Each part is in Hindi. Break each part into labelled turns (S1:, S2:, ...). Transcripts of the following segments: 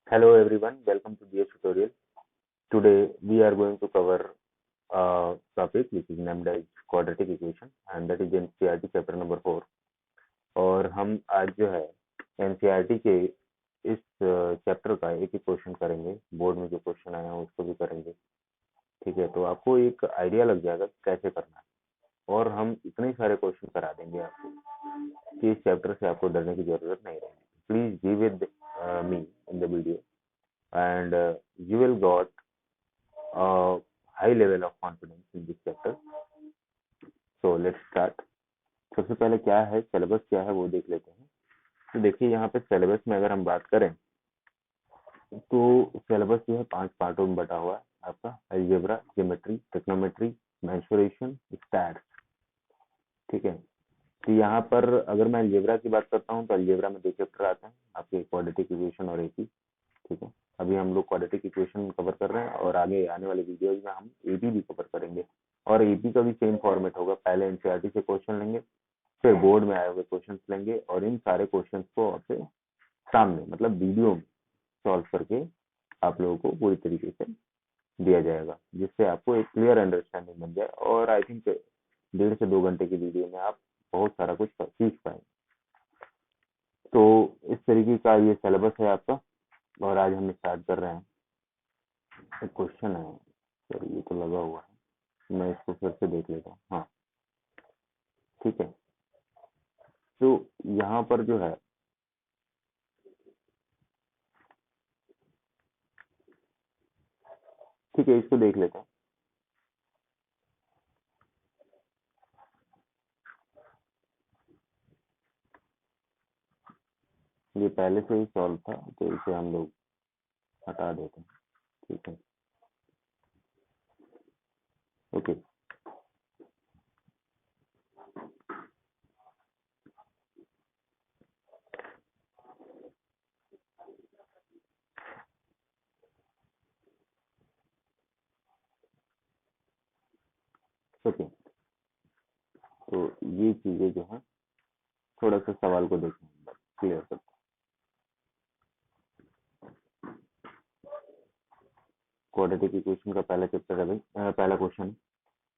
S1: Hello everyone, welcome to DS tutorial. Today we are going to cover a topic which is named as quadratic equation and that is NCERT chapter number 4. और हम आज जो है NCERT के इस चैप्टर का एक ही क्वेश्चन करेंगे, बोर्ड में जो क्वेश्चन आया है उसको भी करेंगे। ठीक है, तो आपको एक आइडिया लग जाएगा कैसे करना है और हम इतने सारे क्वेश्चन करा देंगे आपको कि इस चैप्टर से आपको डरने की जरूरत नहीं रहेगी। Please be with me in the video and you will got a high level of confidence in this chapter. So let's start. सबसे पहले क्या है सिलेबस, क्या है वो देख लेते हैं। तो देखिए यहाँ पे सिलेबस में अगर हम बात करें तो सिलेबस जो है 5 पार्टों में बटा हुआ है आपका। Algebra, geometry, trigonometry, mensuration, stats. ठीक है, तो यहाँ पर अगर मैं अलजेब्रा की बात करता हूँ तो अलजेब्रा में 2 चैप्टर आते हैं आपके, क्वाड्रेटिक इक्वेशन और एपी। ठीक है, अभी हम लोग क्वाड्रेटिक इक्वेशन कवर कर रहे हैं और आगे आने वाले वीडियोज में हम एपी भी कवर करेंगे। और एपी का भी सेम फॉर्मेट होगा, पहले एनसीईआरटी से क्वेश्चन लेंगे, फिर बोर्ड में आए हुए क्वेश्चन लेंगे और इन सारे क्वेश्चन को आपसे सामने मतलब वीडियो में सॉल्व करके आप लोगों को पूरी तरीके से दिया जाएगा, जिससे आपको एक क्लियर अंडरस्टैंडिंग बन जाए। और आई थिंक 1.5 से 2 घंटे की वीडियो में आप बहुत सारा कुछ सीख पाएंगे। तो इस तरीके का ये सिलेबस है आपका और आज हम स्टार्ट कर रहे हैं। एक क्वेश्चन है, सर ये तो लगा हुआ है, मैं इसको फिर से देख लेता हूँ। हाँ ठीक है, तो यहाँ पर जो है ठीक है, इसको देख लेते हैं। ये पहले से ही सॉल्व था तो इसे हम लोग हटा देते हैं। ठीक है, ओके। ओके, तो ये चीजें जो है थोड़ा सा सवाल को देखें, क्लियर करते हैं। क्वाड्रेटिक इक्वेशन का पहला चैप्टर है भाई, पहला question.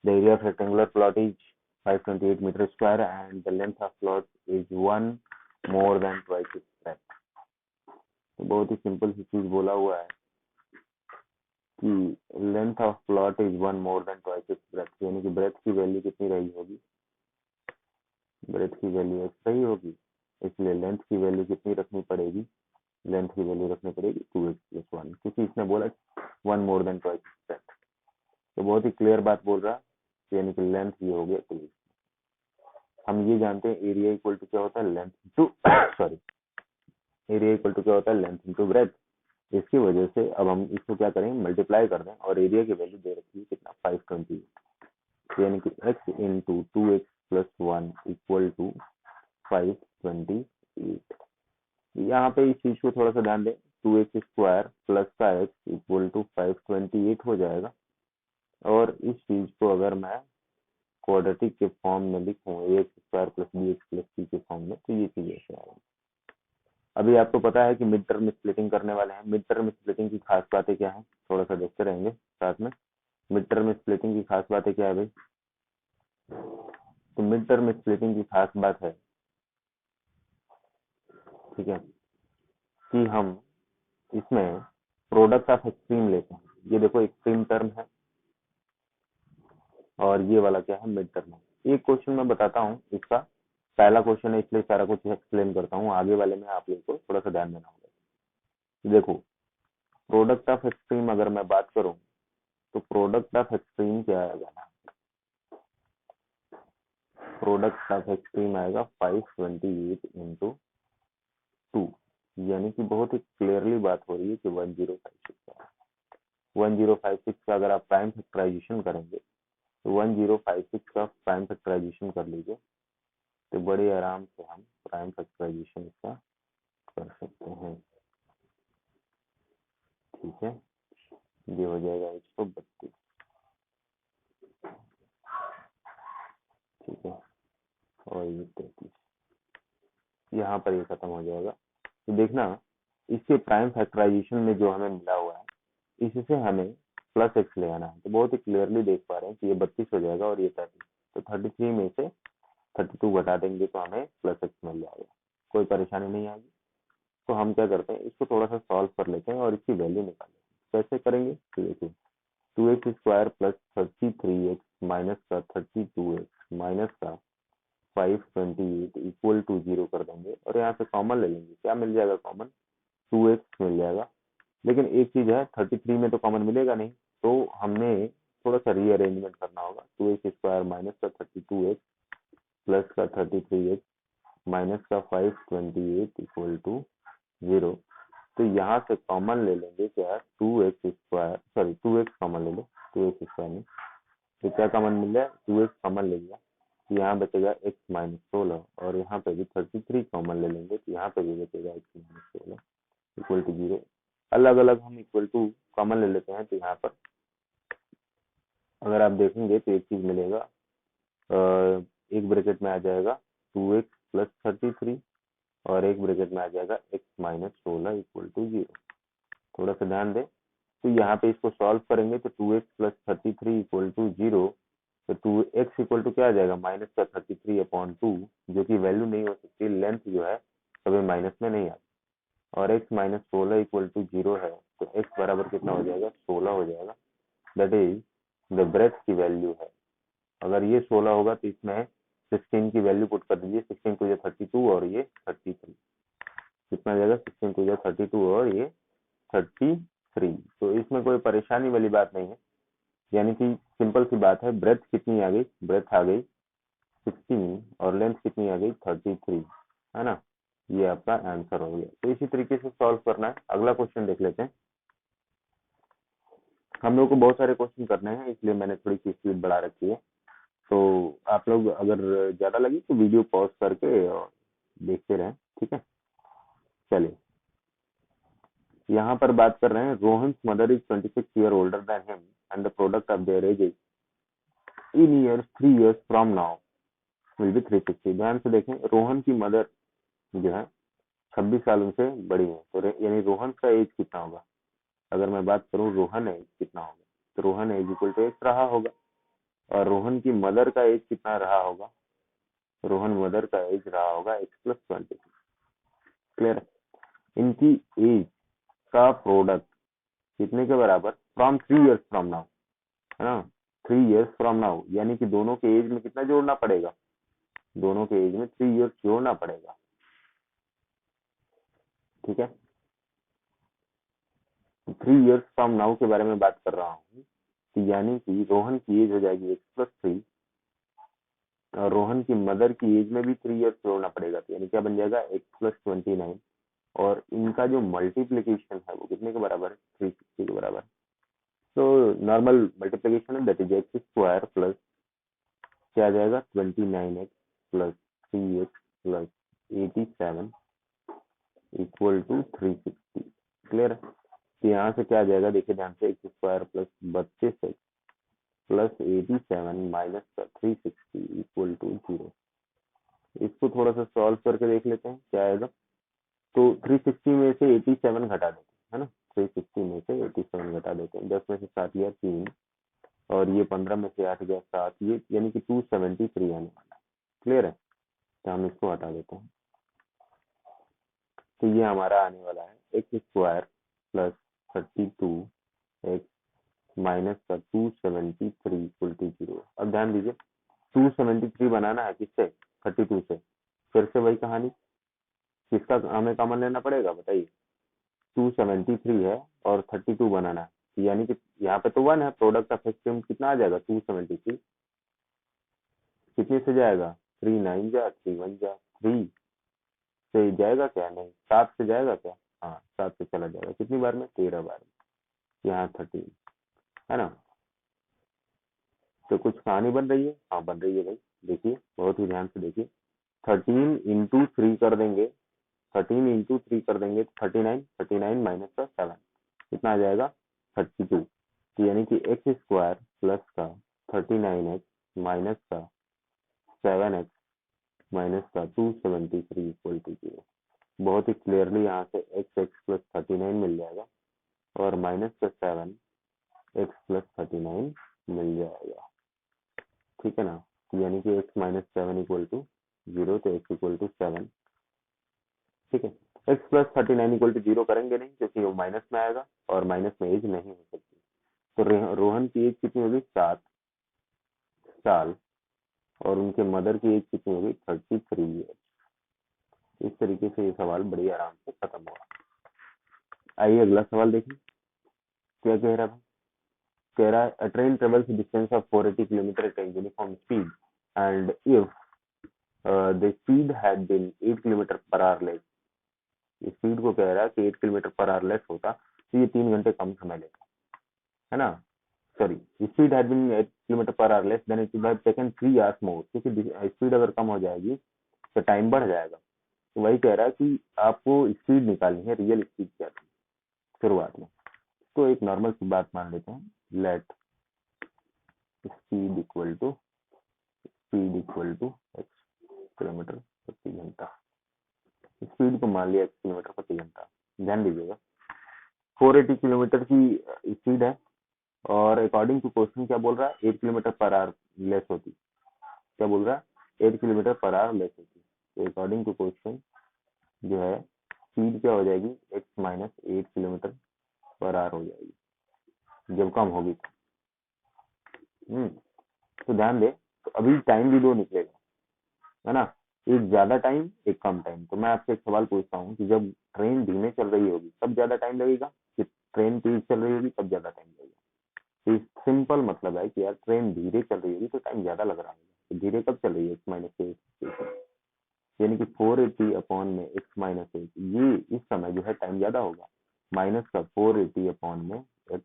S1: The area of rectangular plot is 528 metre square and the length of plot is 1 more than twice its breadth. तो बहुत ही सिंपल सी चीज बोला हुआ है कि length of plot is 1 more than twice it's breath, यानी कि ब्रेथ की वैल्यू कितनी रही होगी, ब्रेथ की वैल्यू एक्स रही होगी, इसलिए लेंथ की वैल्यू कितनी रखनी पड़ेगी, लेंथ की वैल्यू रखनी पड़ेगी 2x+1, क्योंकि इसने बोला 1 more than twice it's breath. तो बहुत ही क्लियर बात बोल रहा, यानी कि लेंथ ये हो गया 2x। हम ये जानते हैं एरिया इक्वल टू क्या होता है, length into sorry area equal to क्या होता है, लेंथ इंटू ब्रेथ। इसकी वजह से अब हम इसको क्या करेंगे, मल्टीप्लाई कर दें और एरिया की वैल्यू दे रखी है कितना, 520, यानी कि x into 2x+1 equal to 528। यहाँ पे इस चीज को थोड़ा सा ध्यान दें, 2x² प्लस का x इक्वल टू 528 हो जाएगा। और इस चीज को अगर मैं क्वाड्रेटिक के फॉर्म में लिखूं, ax² plus bx plus c के फॉर्म में, तो ये चीज ऐसे आएगी। अभी आपको पता है कि मिड टर्म स्प्लिटिंग करने वाले हैं। मिड टर्म स्प्लिटिंग की खास बातें क्या है, थोड़ा सा देखते रहेंगे साथ में। मिड टर्म स्प्लिटिंग की खास बातें क्या है भाई, तो मिड टर्म स्प्लिटिंग की खास बात है, ठीक है, कि हम इसमें प्रोडक्ट ऑफ एक्सट्रीम लेते हैं। ये देखो एक्सट्रीम टर्म है और ये वाला क्या है, मिड टर्म है। एक क्वेश्चन मैं बताता हूँ, इसका पहला क्वेश्चन है इसलिए सारा कुछ एक्सप्लेन करता हूँ, आगे वाले में आप लोगों को थोड़ा सा ध्यान देना होगा। देखो प्रोडक्ट ऑफ एक्सट्रीम अगर मैं बात करूँ तो प्रोडक्ट ऑफ एक्सट्रीम क्या आएगा ना, प्रोडक्ट ऑफ एक्सट्रीम आएगा 528 इंटू 2, यानी कि बहुत ही क्लियरली बात हो रही है कि 1056 है। 1056 का अगर आप प्राइम फैक्टराइजेशन करेंगे तो 1056 का प्राइम फैक्टराइजेशन कर लीजिए, तो बड़े आराम से हम प्राइम फैक्टराइजेशन इसका कर सकते हैं। ठीक है, ये हो जाएगा 132। ठीक है, और ये 33, यहाँ पर ये खत्म हो जाएगा। तो देखना इसके प्राइम फैक्टराइजेशन में जो हमें मिला हुआ है इससे हमें प्लस एक्स ले आना है। तो बहुत ही क्लियरली देख पा रहे हैं कि ये 32 हो जाएगा और ये 30। तो 33 में से 32 घटा देंगे तो हमें प्लस एक्स मिल जाएगा, कोई परेशानी नहीं आएगी। तो हम क्या करते हैं, इसको थोड़ा सा सॉल्व कर लेते हैं और इसकी वैल्यू निकालेंगे। कैसे करेंगे, तो देखिए 2x square plus 33x minus का 32x माइनस का 528 इक्वल टू 0 कर देंगे और यहाँ से कॉमन ले लेंगे। क्या मिल जाएगा कॉमन, 2x मिल जाएगा। लेकिन एक चीज है, 33 में तो कॉमन मिलेगा नहीं, तो हमने थोड़ा सा रीअरेंजमेंट करना होगा। 2x स्क्वायर माइनस का 32x प्लस का 33x माइनस का 528 इक्वल टू 0। तो यहाँ से कॉमन ले लेंगे क्या, 2x square, sorry 2x common ले लो, 2x स्क्वायर में तो क्या कॉमन मिल जाए, 2x कॉमन ले लिया तो यहाँ बचेगा x माइनस 16 और यहाँ पे भी 33 कॉमन ले लेंगे तो यहाँ पे भी बचेगा x माइनस 16 इक्वल टू 0। अलग अलग हम इक्वल टू कॉमन ले लेते हैं तो यहाँ पर अगर आप देखेंगे तो एक चीज मिलेगा, एक ब्रैकेट में आ जाएगा 2x प्लस 33 और एक ब्रैकेट में आ जाएगा x माइनस 16 इक्वल टू 0। थोड़ा सा ध्यान दें, तो यहाँ पे इसको सॉल्व करेंगे तो 2x प्लस 33 इक्वल टू 0। तो 2x इक्वल टू क्या आ जाएगा, माइनस का 33 अपॉन 2, जो कि वैल्यू नहीं हो सकती, लेंथ जो है कभी माइनस में नहीं आती। और x माइनस 16 इक्वल टू 0 है तो x बराबर कितना हो जाएगा, 16 हो जाएगा। दैट इज द ब्रेथ की वैल्यू है। अगर ये 16 होगा तो इसमें 16 की वैल्यू पुट कर दीजिए, 16 टू 32 और ये 33, कितना आ जाएगा, 16 टू 32 और ये 33। तो इसमें कोई परेशानी वाली बात नहीं है, यानी कि सिंपल सी बात है। ब्रेथ कितनी आ गई, ब्रेथ आ गई 16 और लेंथ कितनी आ गई 33, है ना। ये आपका आंसर हो गया। तो इसी तरीके से सॉल्व करना है। अगला क्वेश्चन देख लेते हैं। हम लोग को बहुत सारे क्वेश्चन करने हैं इसलिए मैंने थोड़ी सी स्पीड बढ़ा रखी है। तो आप लोग अगर ज्यादा लगी तो वीडियो पॉज करके और देखते रहें, ठीक है। चलिए यहाँ पर बात कर रहे हैं, Rohan mother is 26 year older than him and the product of their age in years 3 years from now will be 360। ध्यान से देखें, रोहन की मदर जो है 26 साल उनसे बड़ी है, तो यानी रोहन का एज कितना होगा। अगर मैं बात करूं रोहन एज कितना होगा, तो Rohan age equal to x रहा होगा। और रोहन की मदर का एज कितना रहा होगा, रोहन मदर का एज रहा होगा एक्स प्लस 20। क्लियर। इनकी एज का प्रोडक्ट कितने के बराबर, फ्रॉम 3 years फ्रॉम नाउ, है ना। 3 years फ्रॉम नाउ यानी कि दोनों के एज में कितना जोड़ना पड़ेगा, दोनों के एज में 3 years जोड़ना पड़ेगा, ठीक है। 3 years फ्रॉम नाउ के बारे में बात कर रहा हूँ, तो यानी कि रोहन की एज हो जाएगी एक्स प्लस 3 और रोहन की मदर की एज में भी 3 years जोड़ना पड़ेगा, तो यानी क्या बन जाएगा एक्स प्लस 29। और इनका जो मल्टीप्लीकेशन है वो कितने के बराबर है, 360 के बराबर। तो नॉर्मल मल्टीप्लीकेशन है, that is x square plus क्या आ जाएगा 29x plus 3x plus 87 equal to 360। Clear है। तो यहाँ से क्या आ जाएगा, देखिए ध्यान से, x square plus 32x plus 87 minus का 360 इक्वल टू 0। इसको थोड़ा सा सॉल्व करके देख लेते हैं क्या आएगा। तो 360 में से 87 घटा देते हैं, है ना। 360 में से 87 घटा देते हैं, 10 में से 7 गया 3 और ये 15 में से 8 गया 7, ये यानी कि 273 आने वाला है। क्लियर है। तो हम इसको हटा देते हैं, तो ये हमारा आने वाला है x square plus 32x minus का 273 इक्वल टू 0। अब ध्यान दीजिए, 273 बनाना है किससे, 32 से। फिर से वही कहानी, किसका हमें कॉमन लेना पड़ेगा बताइए, 273 है और 32 बनाना है, यानी कि यहाँ पे तो 1 है, प्रोडक्ट ऑफ एक्सट्रीम कितना आ जाएगा 273, कितने से जाएगा, 3 9 जा 3 1 जा, 3 से जाएगा क्या, नहीं 7 से जाएगा क्या, हाँ 7 से चला जाएगा, कितनी बार में 13 बार में, यहाँ 13, है ना। तो कुछ कहानी बन रही है, हाँ बन रही है भाई। देखिए बहुत ही ध्यान से देखिए, 13 into 3 कर देंगे, 13 into 3 कर देंगे 39, 39 माइनस का 7 कितना आ जाएगा 32। तो यानी कि एक्स स्क्वायर प्लस का 39x माइनस का 7x माइनस का 273 इक्वल टू 0। बहुत ही क्लियरली यहाँ से x(x+39) मिल जाएगा और -7 x+39 मिल जाएगा। ठीक है ना, यानी कि x-7 = 0, तो x = 7। ठीक है, x+39 = 0 करेंगे नहीं क्योंकि वो माइनस में आएगा और माइनस में एज नहीं हो सकती। तो रोहन की एज कितनी होगी? 7 साल। और उनके मदर की एज कितनी होगी? 33 ईयर। इस तरीके से ये सवाल बड़ी आराम से खत्म हुआ। आइए अगला सवाल देखिए क्या कह रहा है। कह रहा है a train travels a distance of 480 kilometre at a uniform speed and if the speed had been 8 kilometre per hour less. Speed को कह रहा है कि 8 किलोमीटर पर आवर लेस होता तो ये 3 घंटे कम समय लेता, है ना। Sorry, speed had been 8 kilometre per hour less than it would have taken 3 hours more, क्योंकि स्पीड अगर कम हो जाएगी तो टाइम बढ़ जाएगा। तो वही कह रहा है कि आपको स्पीड निकालनी है, रियल स्पीड क्या थी शुरुआत में। तो एक नॉर्मल सी बात मान लेते हैं, let speed equal to x kilometre प्रति घंटा। स्पीड को मान लिया एक्स किलोमीटर प्रति घंटा। ध्यान दीजिएगा 480 किलोमीटर की स्पीड है और अकॉर्डिंग टू क्वेश्चन क्या बोल रहा है? 8 किलोमीटर पर आवर लेस होती। क्या बोल रहा है? 8 किलोमीटर पर आवर लेस होती। तो अकॉर्डिंग टू क्वेश्चन जो है स्पीड क्या हो जाएगी? x-8 किलोमीटर पर आवर हो जाएगी जब कम होगी। तो ध्यान दे, तो अभी टाइम भी दो निकलेगा, है ना, एक ज्यादा टाइम एक कम टाइम। तो मैं आपसे एक सवाल पूछता हूँ कि जब ट्रेन धीमे चल रही होगी तब ज्यादा टाइम लगेगा कि ट्रेन तेज चल रही होगी तब ज्यादा टाइम लगेगा? तो सिंपल मतलब है कि यार ट्रेन धीरे चल रही होगी तो टाइम ज्यादा लग रहा होगा। तो धीरे कब चल रही है? x-8, यानी कि 480 अपॉन में x-8, ये इस समय जो है टाइम ज्यादा होगा। माइनस का 480 अपॉन में x,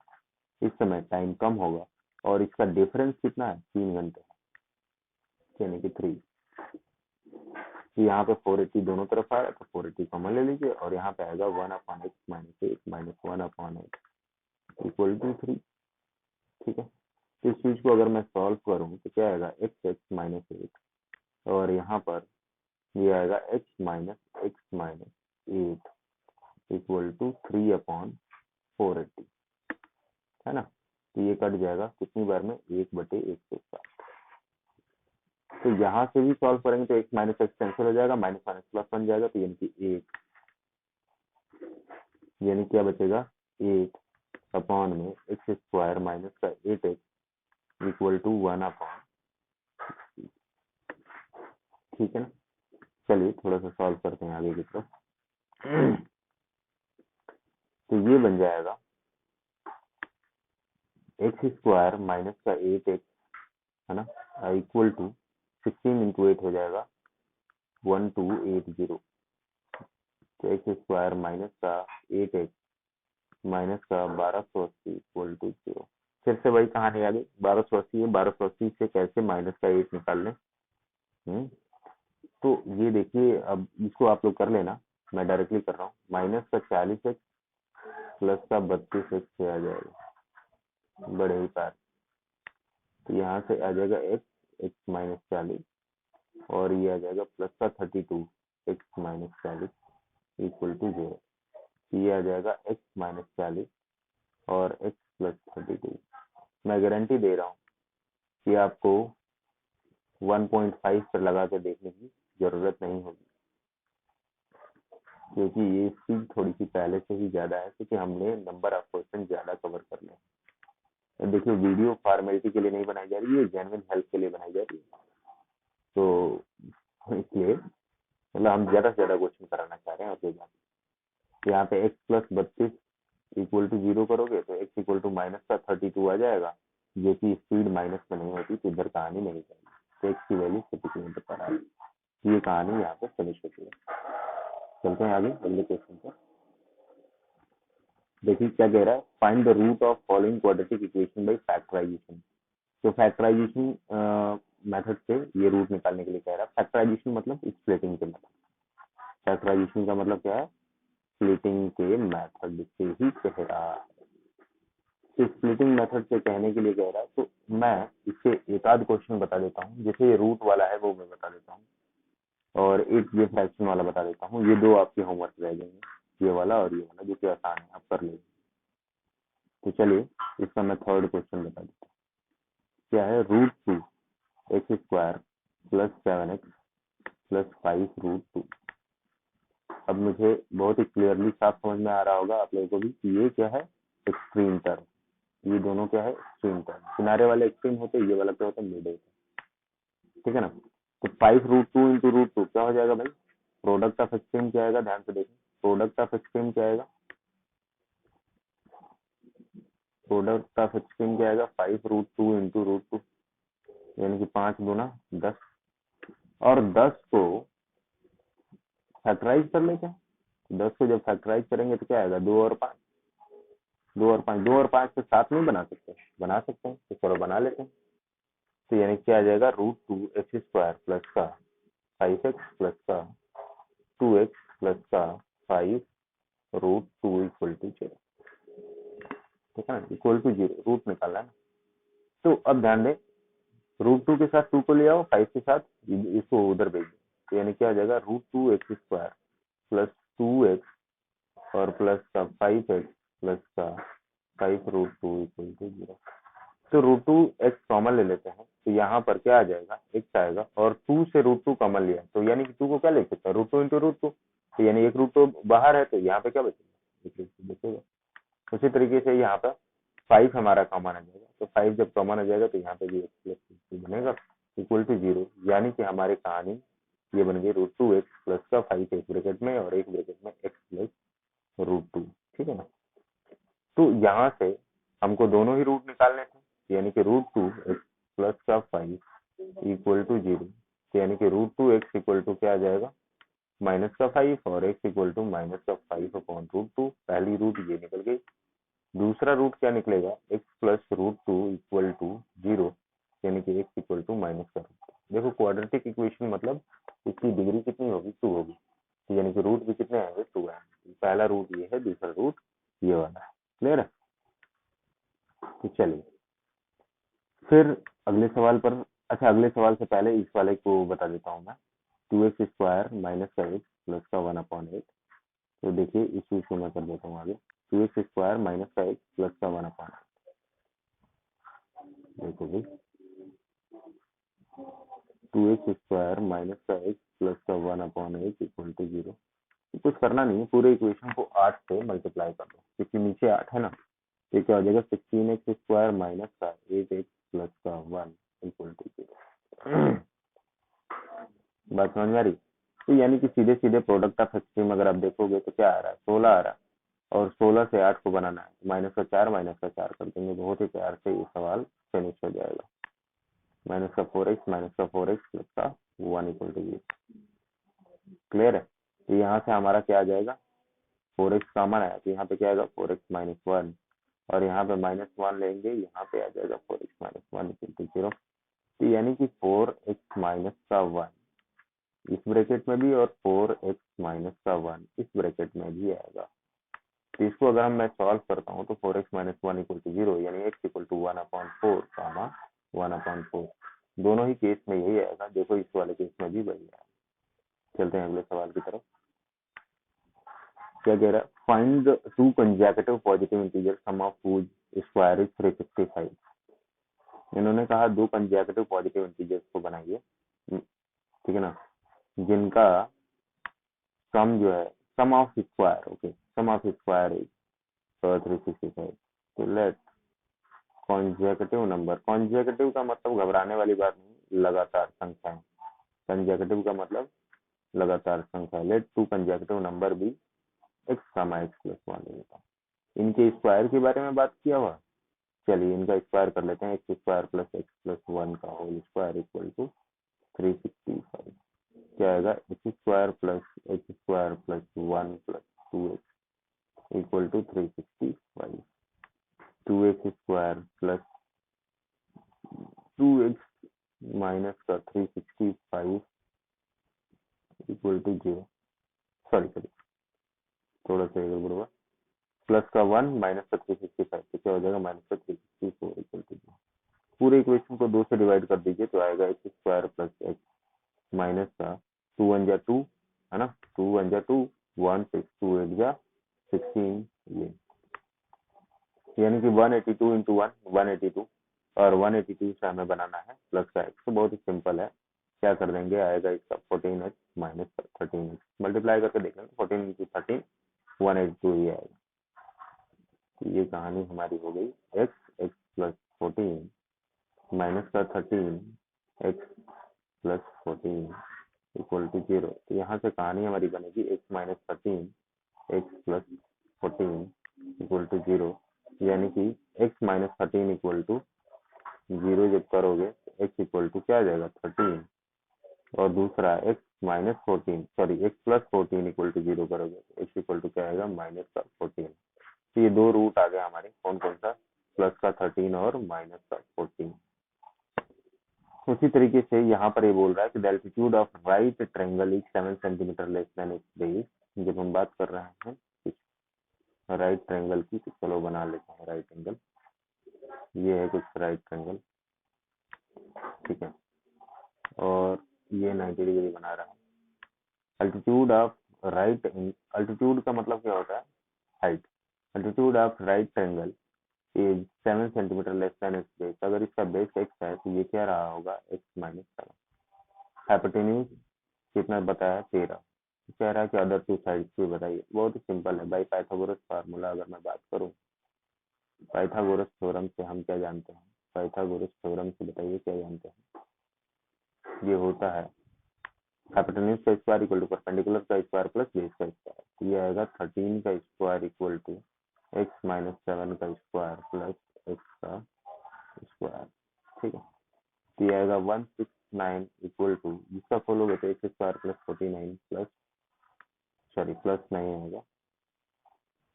S1: इस समय टाइम कम होगा और इसका डिफरेंस कितना है? 3 घंटे, यानी कि 3। तो यहाँ पे 480 दोनों तरफ आ रहा है तो 480 कॉमन ले लीजिए और यहाँ पे आएगा 1/x-8 माइनस 1/8 इक्वल टू 3। ठीक है, तो इस चीज को अगर मैं सॉल्व करूँ तो क्या आएगा? x(x-8) और यहाँ पर ये आएगा x-8 इक्वल टू 3/480, है ना। तो ये कट जाएगा कितनी बार में? 1/107। तो यहाँ से भी सॉल्व करेंगे तो x माइनस एक्स कैंसिल हो जाएगा, माइनस माइनस प्लस बन जाएगा, तो यानी कि 8, यानी क्या बचेगा? 8 अपॉन में x² माइनस का 8x इक्वल टू 1/। ठीक है ना, चलिए थोड़ा सा सॉल्व करते हैं आगे की तरफ। तो ये बन जाएगा x² माइनस का 8x, है ना, इक्वल टू 16 इंटू 8 हो जाएगा 1280। तो x² माइनस का 8x माइनस का 1280 इक्वल टू 0। फिर से वही कहानी आ गई, 1280 है, 1280 से कैसे माइनस का 8 निकाल लें। तो ये देखिए, अब इसको आप लोग कर लेना, मैं डायरेक्टली कर रहा हूँ। माइनस का 40x प्लस का 32x से आ जाएगा बड़े ही पार। तो यहाँ से आ जाएगा x माइनस 40 और ये आ जाएगा प्लस का 32 x माइनस 40 इक्वल टू 0। ये आ जाएगा x माइनस 40 और x प्लस 32। मैं गारंटी दे रहा हूँ कि आपको 1.5 पर लगा कर देखने की जरूरत नहीं होगी, क्योंकि ये स्पीड थोड़ी सी पहले से ही ज्यादा है, क्योंकि हमने नंबर ऑफ क्वेश्चन ज्यादा कवर कर लिया। देखिए वीडियो फॉर्मेलिटी के लिए नहीं बनाई जा रही है, जेन्युइन हेल्प के लिए बनाई जा रही है। तो इसलिए मतलब हम ज्यादा से ज्यादा क्वेश्चन कराना चाह रहे हैं। और कोई बात, यहाँ पे x प्लस 32 इक्वल टू 0 करोगे तो x इक्वल टू माइनस का 32 आ जाएगा, जो कि स्पीड माइनस में नहीं होती, तो इधर कहानी नहीं जाएगी। तो x की वैल्यू 30 किलोमीटर पर आएगी। ये कहानी यहाँ पे फिनिश होती है। चलते हैं आगे अगले क्वेश्चन पर। देखिए क्या कह रहा है, find the root of following quadratic equation by factorisation. तो फैक्टराइजेशन मेथड से ये रूट निकालने के लिए कह रहा है। फैक्टराइजेशन मतलब स्प्लिटिंग के मेथड। फैक्टराइजेशन का मतलब क्या है? स्प्लिटिंग के मेथड से ही कह रहा है। तो स्प्लिटिंग मेथड से कहने के लिए कह रहा है, तो मैं इससे एक आध क्वेश्चन बता देता हूँ। जैसे ये रूट वाला है वो मैं बता देता हूँ। और एक ये फ्रैक्शन वाला बता देता हूँ, ये दो आपके होमवर्क रह जाएंगे, ये वाला और ये वाला, जो कि आसान है, आप कर लेंगे। तो चलिए इसका मैं थर्ड क्वेश्चन बता देता हूँ। क्या है, √2 x² प्लस 7x प्लस 5 √2। अब मुझे बहुत ही क्लियरली साफ समझ में आ रहा होगा आप लोगों को भी कि ये क्या है, एक्सट्रीम टर्म। ये दोनों क्या है, एक्सट्रीम टर्म। किनारे वाले एक्सट्रीम होते, ये वाला क्या होता है, मिड होता है। ठीक है ना। तो 5 √2 इंटू √2 क्या हो जाएगा भाई, प्रोडक्ट ऑफ एक्सट्रीम क्या आएगा, ध्यान से देखें, प्रोडक्ट ऑफ एक्सट्रीम क्या आएगा, प्रोडक्ट ऑफ एक्सट्रीम क्या आएगा, 5 √2 इंटू √2, यानी कि 5 × 10। और 10 को फैक्टराइज कर लेते हैं। 10 को जब फैक्टराइज करेंगे तो क्या आएगा, 2 और 5, 2 और 5, 2 और 5 से 7 नहीं बना सकते, बना सकते हैं, तो चलो बना लेते हैं। तो यानी क्या आ जाएगा, √2 x² प्लस का 5x प्लस का 2x प्लस का 5 √2 इक्वल टू 0। ठीक है ना, इक्वल टू 0, रूट निकालना है ना। तो अब ध्यान दें, √2 के साथ 2 को ले आओ, 5 के साथ इसको उधर भेज दो, तो यानी क्या आ जाएगा, √2 x² प्लस 2x और प्लस का 5x प्लस का 5 √2 इक्वल टू 0। तो √2 x कॉमन ले लेते हैं, तो यहाँ पर क्या आ जाएगा, x आएगा, और 2 से √2 कॉमन लिया, तो यानी कि 2 को क्या ले सकते हैं, √2 इंटू √2, तो यानी एक √2 बाहर है, तो यहाँ पे क्या बचेगा, एक √2 बचेगा। उसी तरीके से यहाँ पर 5 हमारा कॉमन आ जाएगा, तो 5 जब कॉमन आ जाएगा तो यहाँ पे भी x प्लस 2 बनेगा इक्वल टू 0, यानी कि हमारी कहानी ये बन गई, √2x प्लस का 5 एक ब्रैकेट में और एक ब्रैकेट में x प्लस √2। ठीक है ना। तो यहाँ से हमको दोनों ही रूट निकालने थे, यानी कि √2x प्लस का 5 इक्वल टू 0, यानी कि √2x इक्वल टू क्या आ जाएगा, माइनस का 5 और x इक्वल टू माइनस का 5/√2। पहली रूट ये निकल गई। दूसरा रूट क्या निकलेगा, x प्लस √2 इक्वल टू 0, यानी कि x इक्वल टू माइनस का √2। देखो क्वाड्रेटिक इक्वेशन मतलब इसकी डिग्री कितनी होगी, 2 होगी, तो यानी कि रूट भी कितने आएंगे, 2 आएंगे। पहला रूट ये है, दूसरा रूट ये वाला है। क्लियर है। तो चलिए फिर अगले सवाल पर, अच्छा अगले सवाल से पहले इस वाले को बता देता हूँ मैं, 2x² माइनस का x प्लस का 1/8। तो देखिए इस चीज को मैं कर देता हूँ आगे, 2x² माइनस का x प्लस का 1/8। देखो भाई, 2x² माइनस का x प्लस का 1/8 इक्वल टू 0। कुछ करना नहीं है, पूरे इक्वेशन को 8 से मल्टीप्लाई कर दो, क्योंकि नीचे 8 है ना, तो क्या हो जाएगा, 16x² माइनस का 8x प्लस का 1 इक्वल टू 0। बात समझ में आ रही। तो यानी कि सीधे सीधे प्रोडक्ट ऑफ एक्सट्रीम अगर आप देखोगे तो क्या आ रहा है, 16 आ रहा है, और 16 से 8 को बनाना है, -4 कर देंगे, बहुत ही प्यार से ये सवाल फिनिश हो जाएगा। -4x प्लस का 1 इक्वल टू 0। क्लियर है। तो यहाँ से हमारा क्या आ जाएगा, 4x कॉमन आया, तो यहाँ पे क्या आएगा, 4x माइनस 1, और यहाँ पे -1 लेंगे, यहाँ पे आ जाएगा 4x माइनस 1 इक्वल टू 0। तो यानी कि 4x माइनस का 1 इस ब्रैकेट में भी, और 4x माइनस का 1 इस ब्रैकेट में भी आएगा। तो इसको अगर मैं सॉल्व करता हूँ तो 4x माइनस 1 इक्वल टू 0, यानी x इक्वल टू 1/4 कामा 1/4, दोनों ही केस में यही आएगा। देखो इस वाले केस में भी वही आएगा। चलते हैं अगले सवाल की तरफ। क्या कह रहा है, find the 2 consecutive positive integer sum of which square is 355। इन्होंने कहा 2 कंसेक्यूटिव पॉजिटिव इंटीजर्स को बनाइए, ठीक है ना, जिनका सम जो है, sum of square, okay, sum of square is 355। तो लेट कॉन्जेक्टिव नंबर, कॉन्जेक्टिव का मतलब घबराने वाली बात नहीं, लगातार संख्या। कंजेक्टिव का मतलब लगातार संख्या। लेट 2 कंजेक्टिव नंबर भी x, x प्लस 1 देता हूँ। इनके स्क्वायर के बारे में बात किया हुआ, चलिए इनका स्क्वायर कर लेते हैं, x² प्लस x प्लस 1 का होल स्क्वायर इक्वल टू 365। क्या आएगा, x² plus x² plus 1 plus 2x equal to 365। 2x² plus 2x minus का 365 इक्वल टू 0, सॉरी थोड़ा सा गड़बड़ हुआ, प्लस का 1 माइनस का 365, तो क्या हो जाएगा, माइनस का 364 इक्वल टू 0। पूरे इक्वेशन को 2 से डिवाइड कर दीजिए, तो आएगा x² प्लस x माइनस का 2 1 जा 2 है ना, 2 1 जा 2, 1 6 2 8 जा 16, ये यानी कि 182 इंटू 1 182, और 182 से हमें बनाना है प्लस का एक्स। तो बहुत ही सिंपल है, क्या कर देंगे, आएगा इसका 14x माइनस 13x, मल्टीप्लाई करके देख लेंगे, 14 इंटू 13 182 ही आएगा। तो ये कहानी हमारी हो गई, एक्स एक्स प्लस 14 माइनस का 13 एक्स प्लस 14 इक्वल टू 0। तो यहाँ से कहानी हमारी बनेगी x minus 13 x plus 14 equal to 0, यानी कि एक्स माइनस 13 इक्वल टू 0 जब करोगे तो एक्स इक्वल टू क्या आ जाएगा 13, और दूसरा x minus 14 sorry x plus 14 equal to 0 करोगे तो एक्स इक्वल टू क्या आएगा माइनस का 14। तो ये दो रूट आ गए हमारे, कौन कौन सा, प्लस का 13 और माइनस का 14। उसी तरीके से यहाँ पर ये बोल रहा है कि the altitude of right triangle is 7 centimetre less than it's base. जब हम बात कर रहे हैं कुछ राइट ट्रायंगल की, तो चलो बना लेते हैं राइट एंगल। ये है कुछ राइट ट्रायंगल, ठीक है, और ये 90 डिग्री बना रहा है। अल्टीट्यूड ऑफ राइट, अल्टीट्यूड का मतलब क्या होता है, height. Altitude of right triangle is 7 centimetre less than it's base. अगर इसका बेस x है तो ये क्या रहा होगा, x माइनस 7। हाइपोटेन्यूज कितना बताया, 13। कह रहा है कि अदर टू साइड्स भी बताइए। बहुत ही सिंपल है बाई पाइथागोरस फार्मूला। अगर मैं बात करूं पाइथागोरस थ्योरम से, हम क्या जानते हैं, पाइथागोरस थ्योरम से बताइए क्या जानते हैं। ये होता है हाइपोटेन्यूज का स्क्वायर इक्वल टू परपेंडिकुलर का स्क्वायर प्लस बेस का स्क्वायर। तो ये आएगा 13 का square equal to x minus 7 का स्क्वायर प्लस एक्स का स्क्वायर, ठीक है। तो ये आएगा 169 इक्वल टू, जिसका खोलोगे तो X square plus 49 plus sorry plus नहीं आएगा,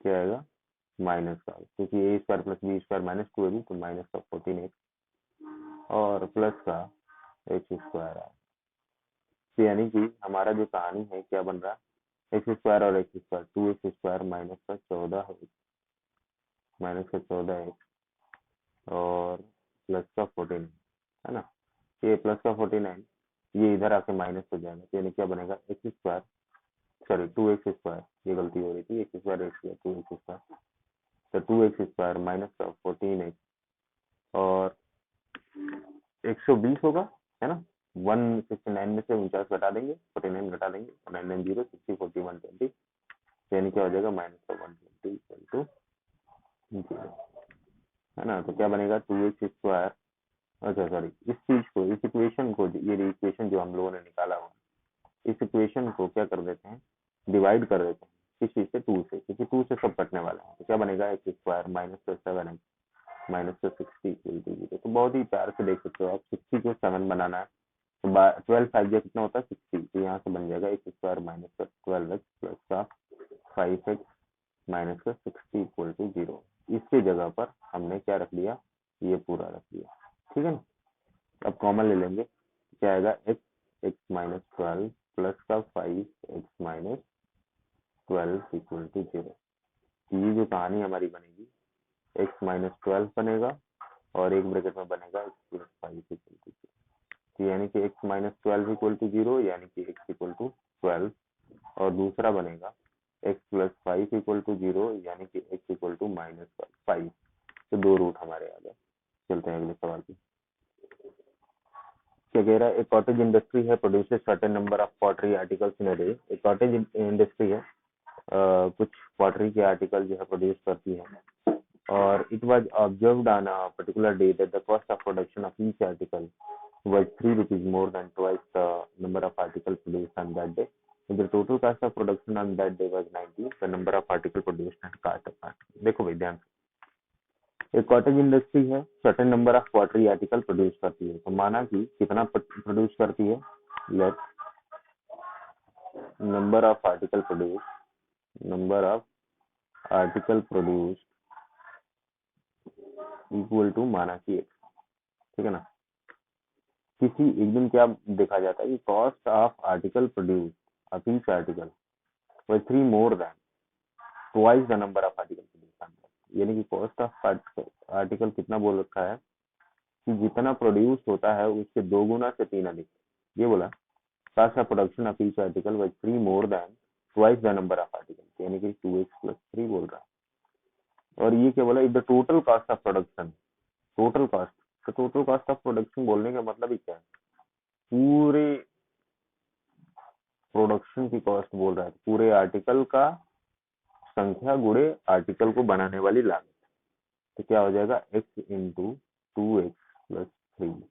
S1: क्या आएगा माइनस का, क्योंकि A square plus B square minus 2 है, तो माइनस का 14x और प्लस का एक्स स्क्वायर है। तो यानी कि हमारा जो कहानी है क्या बन रहा है, एक्स स्क्वायर और x square, 2x square minus का 14 माइनस का 14x और प्लस का 14 है ना। ये प्लस का 49 ये इधर आके माइनस हो जाएगा, तो यानी क्या बनेगा x square sorry 2x square, ये गलती हो रही थी, x square x square 2x square, तो 2x स्क्वायर माइनस का 14x और 120 होगा, है ना। 169 में से 49 घटा देंगे, 49 घटा देंगे, 990 60 40 120, यानी क्या हो जाएगा माइनस का 120 इक्वल टू 0, है ना। तो क्या बनेगा 2x स्क्वायर, अच्छा सॉरी इस चीज को, इस इक्वेशन को, ये इक्वेशन जो हम लोगों ने निकाला हुआ, इस इक्वेशन को क्या कर देते हैं, डिवाइड कर देते हैं किस चीज से, 2 से, क्योंकि 2 से सब कटने वाला है। तो क्या बनेगा एक्स स्क्वायर माइनस का 7x माइनस का 60 इक्वल टू 0। तो बहुत ही प्यार से देख सकते हो आप, 60 को 7 बनाना है तो 12 5 जा कितना होता है 60, तो यहाँ से बन जाएगा एक्स स्क्वायर माइनस का 12x प्लस का 5x माइनस का 60 इक्वल टू 0। इसकी जगह पर हमने क्या रख लिया, ये पूरा रख लिया, ठीक है ना। अब कॉमन ले लेंगे, क्या आएगा एक्स एक्स माइनस 12 प्लस का 5x माइनस 12 इक्वल टू 0। ये जो कहानी हमारी बनेगी, एक्स माइनस 12 बनेगा और एक ब्रैकेट में बनेगा एक्स प्लस 5 इक्वल टू 0। तो यानी कि एक्स माइनस 12 इक्वल टू 0, यानी कि एक्स इक्वल टू 12, और दूसरा बनेगा एक्स प्लस 5 इक्वल टू 0, यानी कि एक्स इक्वल टू माइनस 5। तो दो रूट हमारे आ गए। चलते हैं अगले सवाल पे। क्या कह रहा है, एक कॉटेज इंडस्ट्री है produces certain number of pottery articles in a day. एक कॉटेज इंडस्ट्री है, कुछ पॉटरी के आर्टिकल जो है प्रोड्यूस करती है, और it was observed on a particular day that the cost of production of each article was 3 rupees more than twice the number of articles produced on that day. The total cost of production on that day was 90. The number of articles produced and cost of article. देखो भाई ध्यान से, एक कॉटेज इंडस्ट्री है, certain number of pottery article produce करती है। तो माना कि कितना प्रोड्यूस करती है, let number of article produce, number of article produce equal to माना कि एक, ठीक है ना। किसी एक दिन क्या देखा जाता है कि cost of article produce of each article was 3 more than twice the number of articles produced। यानी कि कॉस्ट ऑफ आर्टिकल कितना बोल रखा है कि जितना प्रोड्यूस होता है उससे 2 गुना से 3 अधिक, ये बोला। Cost of production of each article was 3 more than twice the number of article, यानी कि 2x + 3 बोल रहा है। और ये क्या बोला, if the total cast of production, total cast, तो टोटल कास्ट ऑफ प्रोडक्शन बोलने का मतलब ही क्या है, पूरे प्रोडक्शन की कॉस्ट बोल रहा है, पूरे आर्टिकल का संख्या गुणे आर्टिकल को बनाने वाली लागत। तो क्या हो जाएगा, x इंटू 2x + 3,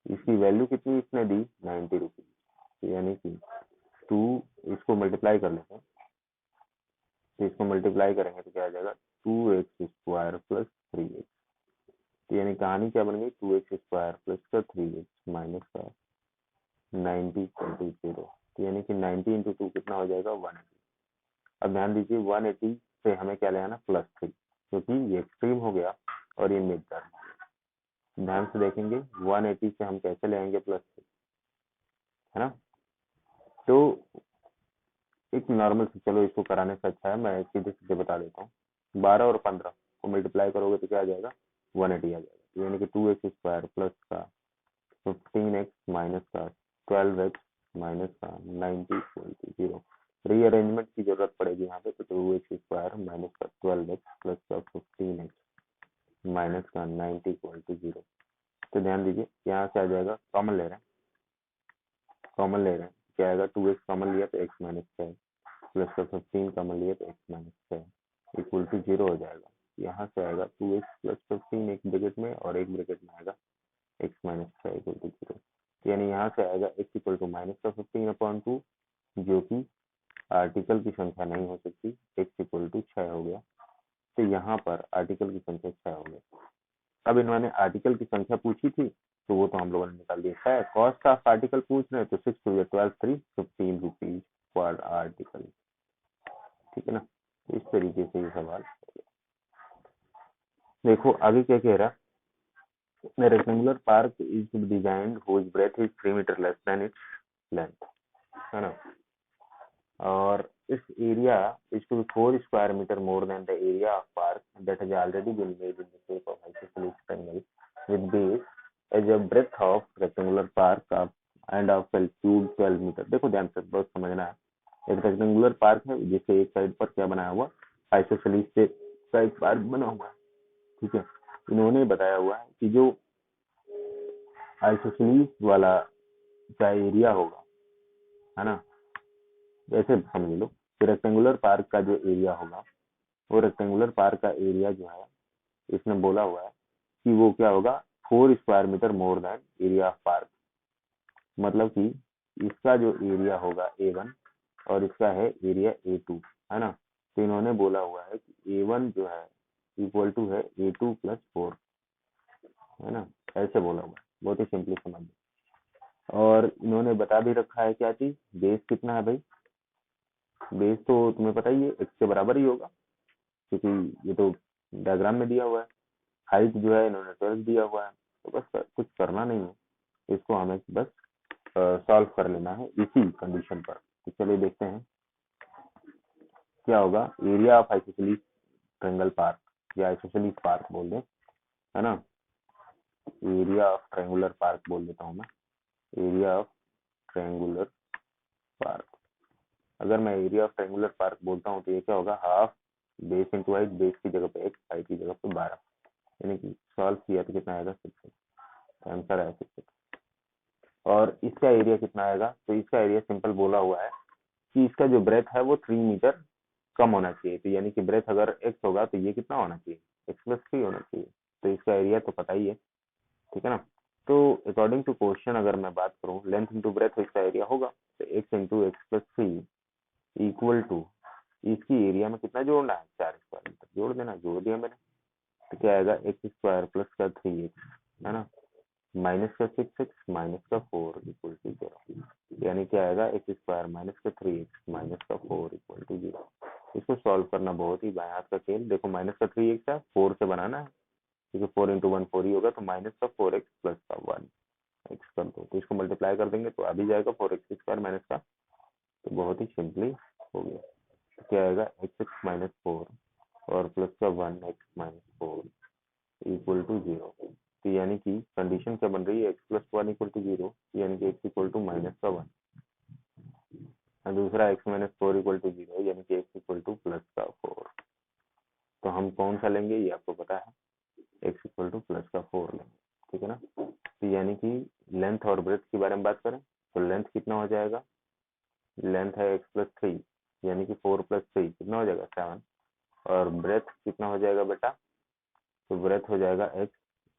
S1: इसकी वैल्यू कितनी इसने दी, 90 रुपीज, तो यानी कि 2, इसको मल्टीप्लाई कर लेते हैं, तो इसको मल्टीप्लाई करेंगे तो क्या आ जाएगा, 2x² + 3x, तो यानी कहानी क्या बन गई, 2x² + 3x माइनस का 90 = 0, तो यानी कि 90 × 2 कितना हो जाएगा, 180। अब ध्यान दीजिए 180 से हमें क्या ले आना, +3, क्योंकि ये एक्सट्रीम हो गया और ये मिड टर्म। ध्यान से देखेंगे 180 से हम कैसे ले आएंगे +3, है ना। तो एक नॉर्मल से, चलो इसको कराने से अच्छा है मैं सीधे सीधे बता देता हूँ, 12 और 15 को मल्टीप्लाई करोगे तो क्या आ जाएगा, 180 आ जाएगा, यानी कि 2x² प्लस का 15x माइनस का 12x माइनस का 90 = 0। रीअरेंजमेंट की जरूरत पड़ेगी यहाँ पे, तो 2x² माइनस का 12x प्लस का 15x माइनस का 90 = 0। तो ध्यान दीजिए यहाँ से आ जाएगा, कॉमन ले रहे हैं, कॉमन ले रहे हैं, क्या आएगा, 2x कॉमन लिया तो x माइनस 6 प्लस का 15 कॉमन लिया तो x माइनस 6 इक्वल टू 0 हो जाएगा। यहाँ से आएगा 2x + 15 एक ब्रैकेट में और एक ब्रैकेट में आएगा x माइनस 6 = 0, यानी यहाँ से आएगा x = -15/2, जो कि आर्टिकल की संख्या नहीं हो सकती, x = 6 हो गया, तो यहाँ पर आर्टिकल की संख्या 6 हो गया। अब इन्होंने आर्टिकल की संख्या पूछी थी तो वो तो हम लोगों ने निकाल दिया है, कॉस्ट ऑफ आर्टिकल पूछ रहे हैं तो 6 × 12 3 15 रुपीज पर आर्टिकल, ठीक है ना। तो इस तरीके से ये सवाल, देखो आगे क्या कह रहा है, The rectangular park is designed whose breadth is 3 meter less than its length, है ना, और इस area is to be 4 square meter more than the area of park that has already been made in the shape of isosceles triangle with base as a breadth of rectangular park of and of altitude 12 meter। देखो ध्यान से बहुत समझना है, एक रेक्टेंगुलर पार्क है जिससे एक साइड पर क्या बनाया हुआ, आइसोसेलिस से का एक पार्क बना हुआ है, ठीक है। इन्होंने बताया हुआ है कि जो आइसोसेलिस वाला का एरिया होगा, है ना, ऐसे समझ लो कि रेक्टेंगुलर पार्क का जो एरिया होगा, वो रेक्टेंगुलर पार्क का एरिया जो है, इसने बोला हुआ है कि वो क्या होगा, 4 square metre more than area of park, मतलब कि इसका जो एरिया होगा A1 और इसका है एरिया A2, है ना। तो इन्होंने बोला हुआ है कि A1 जो है इक्वल टू है A2 + 4, है ना, ऐसे बोला हुआ है, बहुत ही सिंपली समझ। और इन्होंने बता भी रखा है क्या चीज, बेस कितना है भाई, बेस तो तुम्हें पता ही है x के बराबर ही होगा, क्योंकि ये तो डायग्राम में दिया हुआ है। हाइट जो है इन्होंने 12 दिया हुआ है, तो बस कुछ करना नहीं है, इसको हमें बस सॉल्व कर लेना है इसी कंडीशन पर। तो चलिए देखते हैं क्या होगा, area of isosceles triangle park या आइसोसेलिस पार्क बोल दें, है ना, एरिया ऑफ ट्रायंगुलर पार्क बोल देता हूँ मैं, एरिया ऑफ ट्रायंगुलर पार्क। अगर मैं एरिया ऑफ ट्रायंगुलर पार्क बोलता हूँ तो ये क्या होगा, half base into height, base की जगह पे x, हाइट की जगह पे 12, यानी कि सॉल्व किया तो कितना आएगा, 6, आंसर है 6। और इसका एरिया कितना आएगा, तो इसका एरिया सिंपल बोला हुआ है कि इसका जो ब्रेथ है वो 3 मीटर कम होना चाहिए, तो यानी कि ब्रेथ अगर x होगा तो ये कितना होना चाहिए, x + 3 होना चाहिए, तो इसका एरिया तो पता ही है, ठीक है ना। तो अकॉर्डिंग टू क्वेश्चन अगर मैं बात करूँ, लेंथ इंटू ब्रेथ इसका एरिया होगा, तो x into x + 3 equal to, इसकी एरिया में कितना जोड़ना है, 4 स्क्वायर मीटर, जोड़ देना, जोड़ दिया मैंने, तो क्या आएगा, x² प्लस का 3x, है ना, माइनस का 6x माइनस का 4 इक्वल टू 0, यानी क्या आएगा, x² माइनस का 3x माइनस का 4 इक्वल टू 0। इसको सॉल्व करना बहुत ही बाएं हाथ का खेल, देखो माइनस का 3x है, 4 से बनाना है, क्योंकि 4 × 1 4 ही होगा, तो माइनस का 4x प्लस का 1x कर दो, तो इसको मल्टीप्लाई कर देंगे तो अभी जाएगा 4x² माइनस का, तो बहुत ही सिंपली हो गया। तो क्या आएगा, x - 4 और प्लस का 1x - 4 इक्वल टू 0, तो यानी कि कंडीशन क्या बन रही है, x + 1 = 0, यानी कि x = -1। और दूसरा x minus four equal to 0, यानी कि x इक्वल टू प्लस का 4। तो हम कौन सा लेंगे ये आपको पता है, x इक्वल टू प्लस का 4 लेंगे, ठीक है ना। तो यानी कि लेंथ और ब्रेथ के बारे में बात करें तो लेंथ कितना हो जाएगा, लेंथ है x प्लस 3, यानी कि 4 प्लस 3 कितना हो जाएगा 7, और ब्रेथ कितना हो जाएगा बेटा, तो ब्रेथ हो जाएगा x,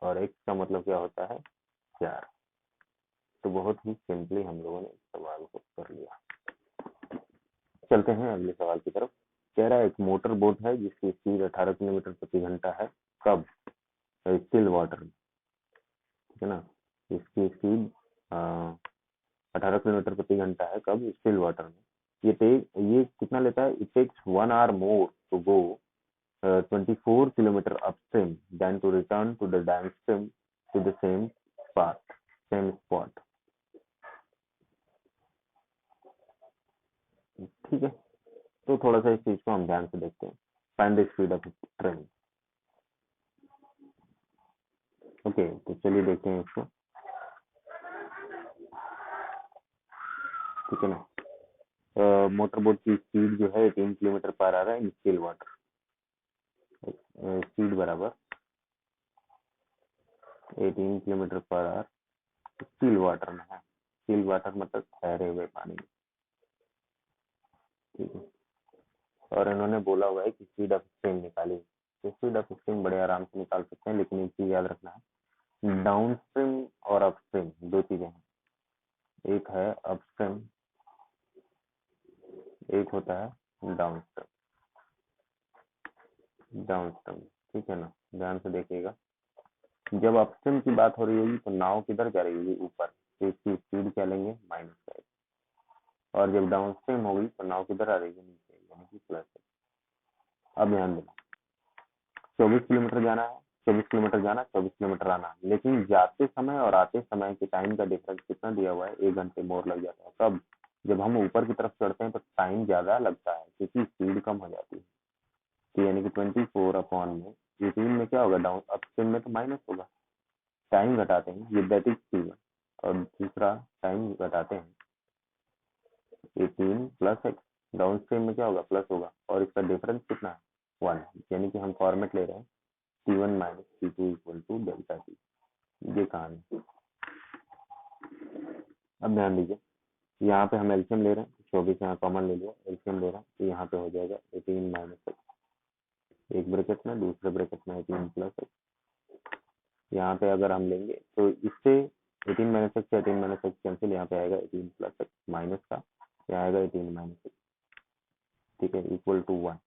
S1: और x का मतलब क्या होता है 4। तो बहुत ही सिंपली हम लोगों ने इस सवाल को कर लिया। चलते हैं अगले सवाल की तरफ। कह रहा है एक मोटर बोट है जिसकी स्पीड 18 किलोमीटर प्रति घंटा है, कब, स्टिल वाटर में, ठीक है ना। इसकी स्पीड 18 किलोमीटर प्रति घंटा है, कब, स्टिल वाटर में। ये कितना लेता है, it takes 1 hour more to go 24 kilometre upstream than to return to the downstream to the same path, same spot. ठीक है, तो थोड़ा सा इस चीज को हम ध्यान से देखते हैं। Find the speed of train. Okay, तो चलिए देखते हैं इसको, ठीक है ना। मोटर बोट की स्पीड जो है 18 किलोमीटर पर आवर है इन स्टिल वाटर। स्पीड बराबर 18 kilometre per our still water में है। स्टिल वाटर मतलब ठहरे हुए पानी में, ठीक है। और इन्होंने बोला हुआ है कि स्पीड ऑफ स्ट्रीम निकाली। तो स्पीड ऑफ स्ट्रीम बड़े आराम से निकाल सकते हैं, लेकिन एक चीज याद रखना है, डाउन स्ट्रीम और अपस्ट्रीम दो चीजें हैं। एक है अपस्ट्रीम, एक होता है डाउन स्ट्रीम, डाउन स्ट्रीम, ठीक है ना। ध्यान से देखिएगा, जब अपस्ट्रीम की बात हो रही होगी तो नाव किधर जा रही होगी, ऊपर, तो इसकी स्पीड क्या लेंगे, -5। और जब डाउन स्ट्रीम होगी तो नाव किधर आ रही है, नीचे, यानी कि +। अब ध्यान देना, 24 किलोमीटर जाना है, 24 किलोमीटर जाना, 24 किलोमीटर आना, लेकिन जाते समय और आते समय के टाइम का डिफरेंस कितना दिया हुआ है, 1 घंटे मोर लग जाता है। कब, जब हम ऊपर की तरफ चढ़ते हैं तो टाइम ज्यादा लगता है क्योंकि स्पीड कम हो जाती है। तो यानी कि 24 अपॉन में 18 में क्या होगा, डाउन अपस्ट्रीम में तो माइनस होगा, टाइम घटाते हैं, ये दैट इज स्पीड। और दूसरा टाइम घटाते हैं 18 प्लस एक्स, डाउन स्ट्रीम में क्या होगा, प्लस होगा, और इसका डिफरेंस कितना है 1, यानी कि हम फॉर्मेट ले रहे हैं T1 minus T2 equal to delta T. ये कहानी। अब ध्यान दीजिए, यहाँ पे हम एल्सियम ले रहे हैं, 24 यहाँ कॉमन ले लिया, एल्सियम ले रहे हैं, तो यहाँ पे हो जाएगा 18 माइनस एक्स, एक ब्रैकेट में, दूसरे ब्रैकेट में 18 प्लस एक्स। यहाँ पे अगर हम लेंगे तो इससे 18 माइनस एक्स से 18 माइनस एक्स कैंसिल, यहाँ पे आएगा 18 प्लस एक्स माइनस का, यहाँ आएगा 18 माइनस एक्स, ठीक है, इक्वल टू 1।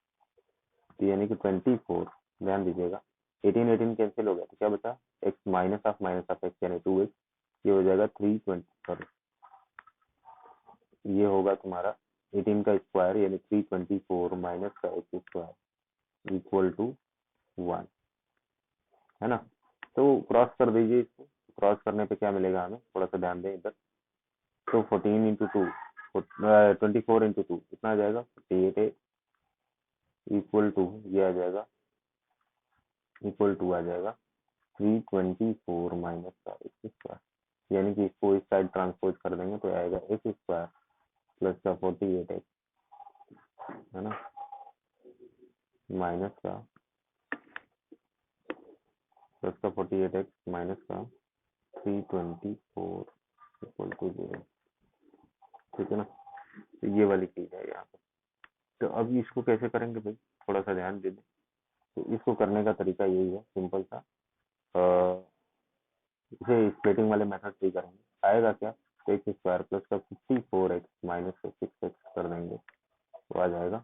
S1: तो यानी कि 24, ध्यान दीजिएगा, 18 कैंसिल हो गया तो क्या बचा, एक्स माइनस ऑफ एक्स यानी 2x, ये हो जाएगा 320, सॉरी ये होगा तुम्हारा 18 का स्क्वायर यानी 324 माइनस का एक्स स्क्वायर इक्वल टू 1, है ना। तो क्रॉस कर दीजिए इसको, क्रॉस करने पे क्या मिलेगा हमें, थोड़ा सा ध्यान दें इधर। तो 14 इंटू टू 24 इंटू टू कितना आ जाएगा, 48 इक्वल टू, ये आ जाएगा इक्वल टू आ जाएगा 324 माइनस का एक्स स्क्वायर, यानी कि इसको इस साइड ट्रांसपोज कर देंगे तो आएगा एक्स स्क्वायर प्लस का 48 एक्स, है ना, माइनस का प्लस का 48 एक्स माइनस का 324 इक्वल टू 0, ठीक है ना। तो ये वाली चीज है यहाँ पे। तो अब इसको कैसे करेंगे भाई, थोड़ा सा ध्यान दे दें। तो इसको करने का तरीका यही है, सिंपल सा, इसे स्प्लिटिंग वाले मेथड से ही करेंगे। आएगा क्या, एक्स स्क्वायर प्लस का 54 एक्स माइनस का 6 एक्स कर देंगे तो आ जाएगा।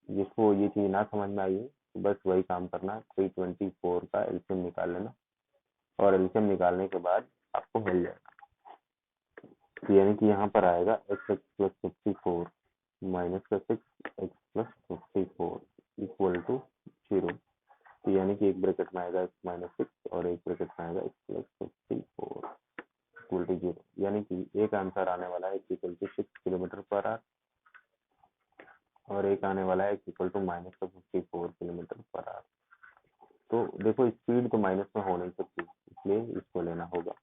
S1: जिसको ये चीज ना समझ में आई है तो बस वही काम करना है, 324 का एलसीएम निकाल लेना, और एलसीएम निकालने के बाद आपको मिल जाएगा। तो यानी कि यहाँ पर आएगा एक्स एक्स प्लस 54 माइनस का 6 एक्स प्लस 54 इक्वल टू 0। तो यानी कि एक ब्रैकेट में आएगा एक्स माइनस 6 और एक ब्रैकेट में आएगा एक्स प्लस 54 इक्वल टू 0, यानी कि एक आंसर आने वाला है equal to 6 kilometre per hour, और एक आने वाला है इक्वल टू माइनस का 54 किलोमीटर पर आवर। तो देखो स्पीड तो माइनस में हो नहीं सकती, इसलिए इसको लेना होगा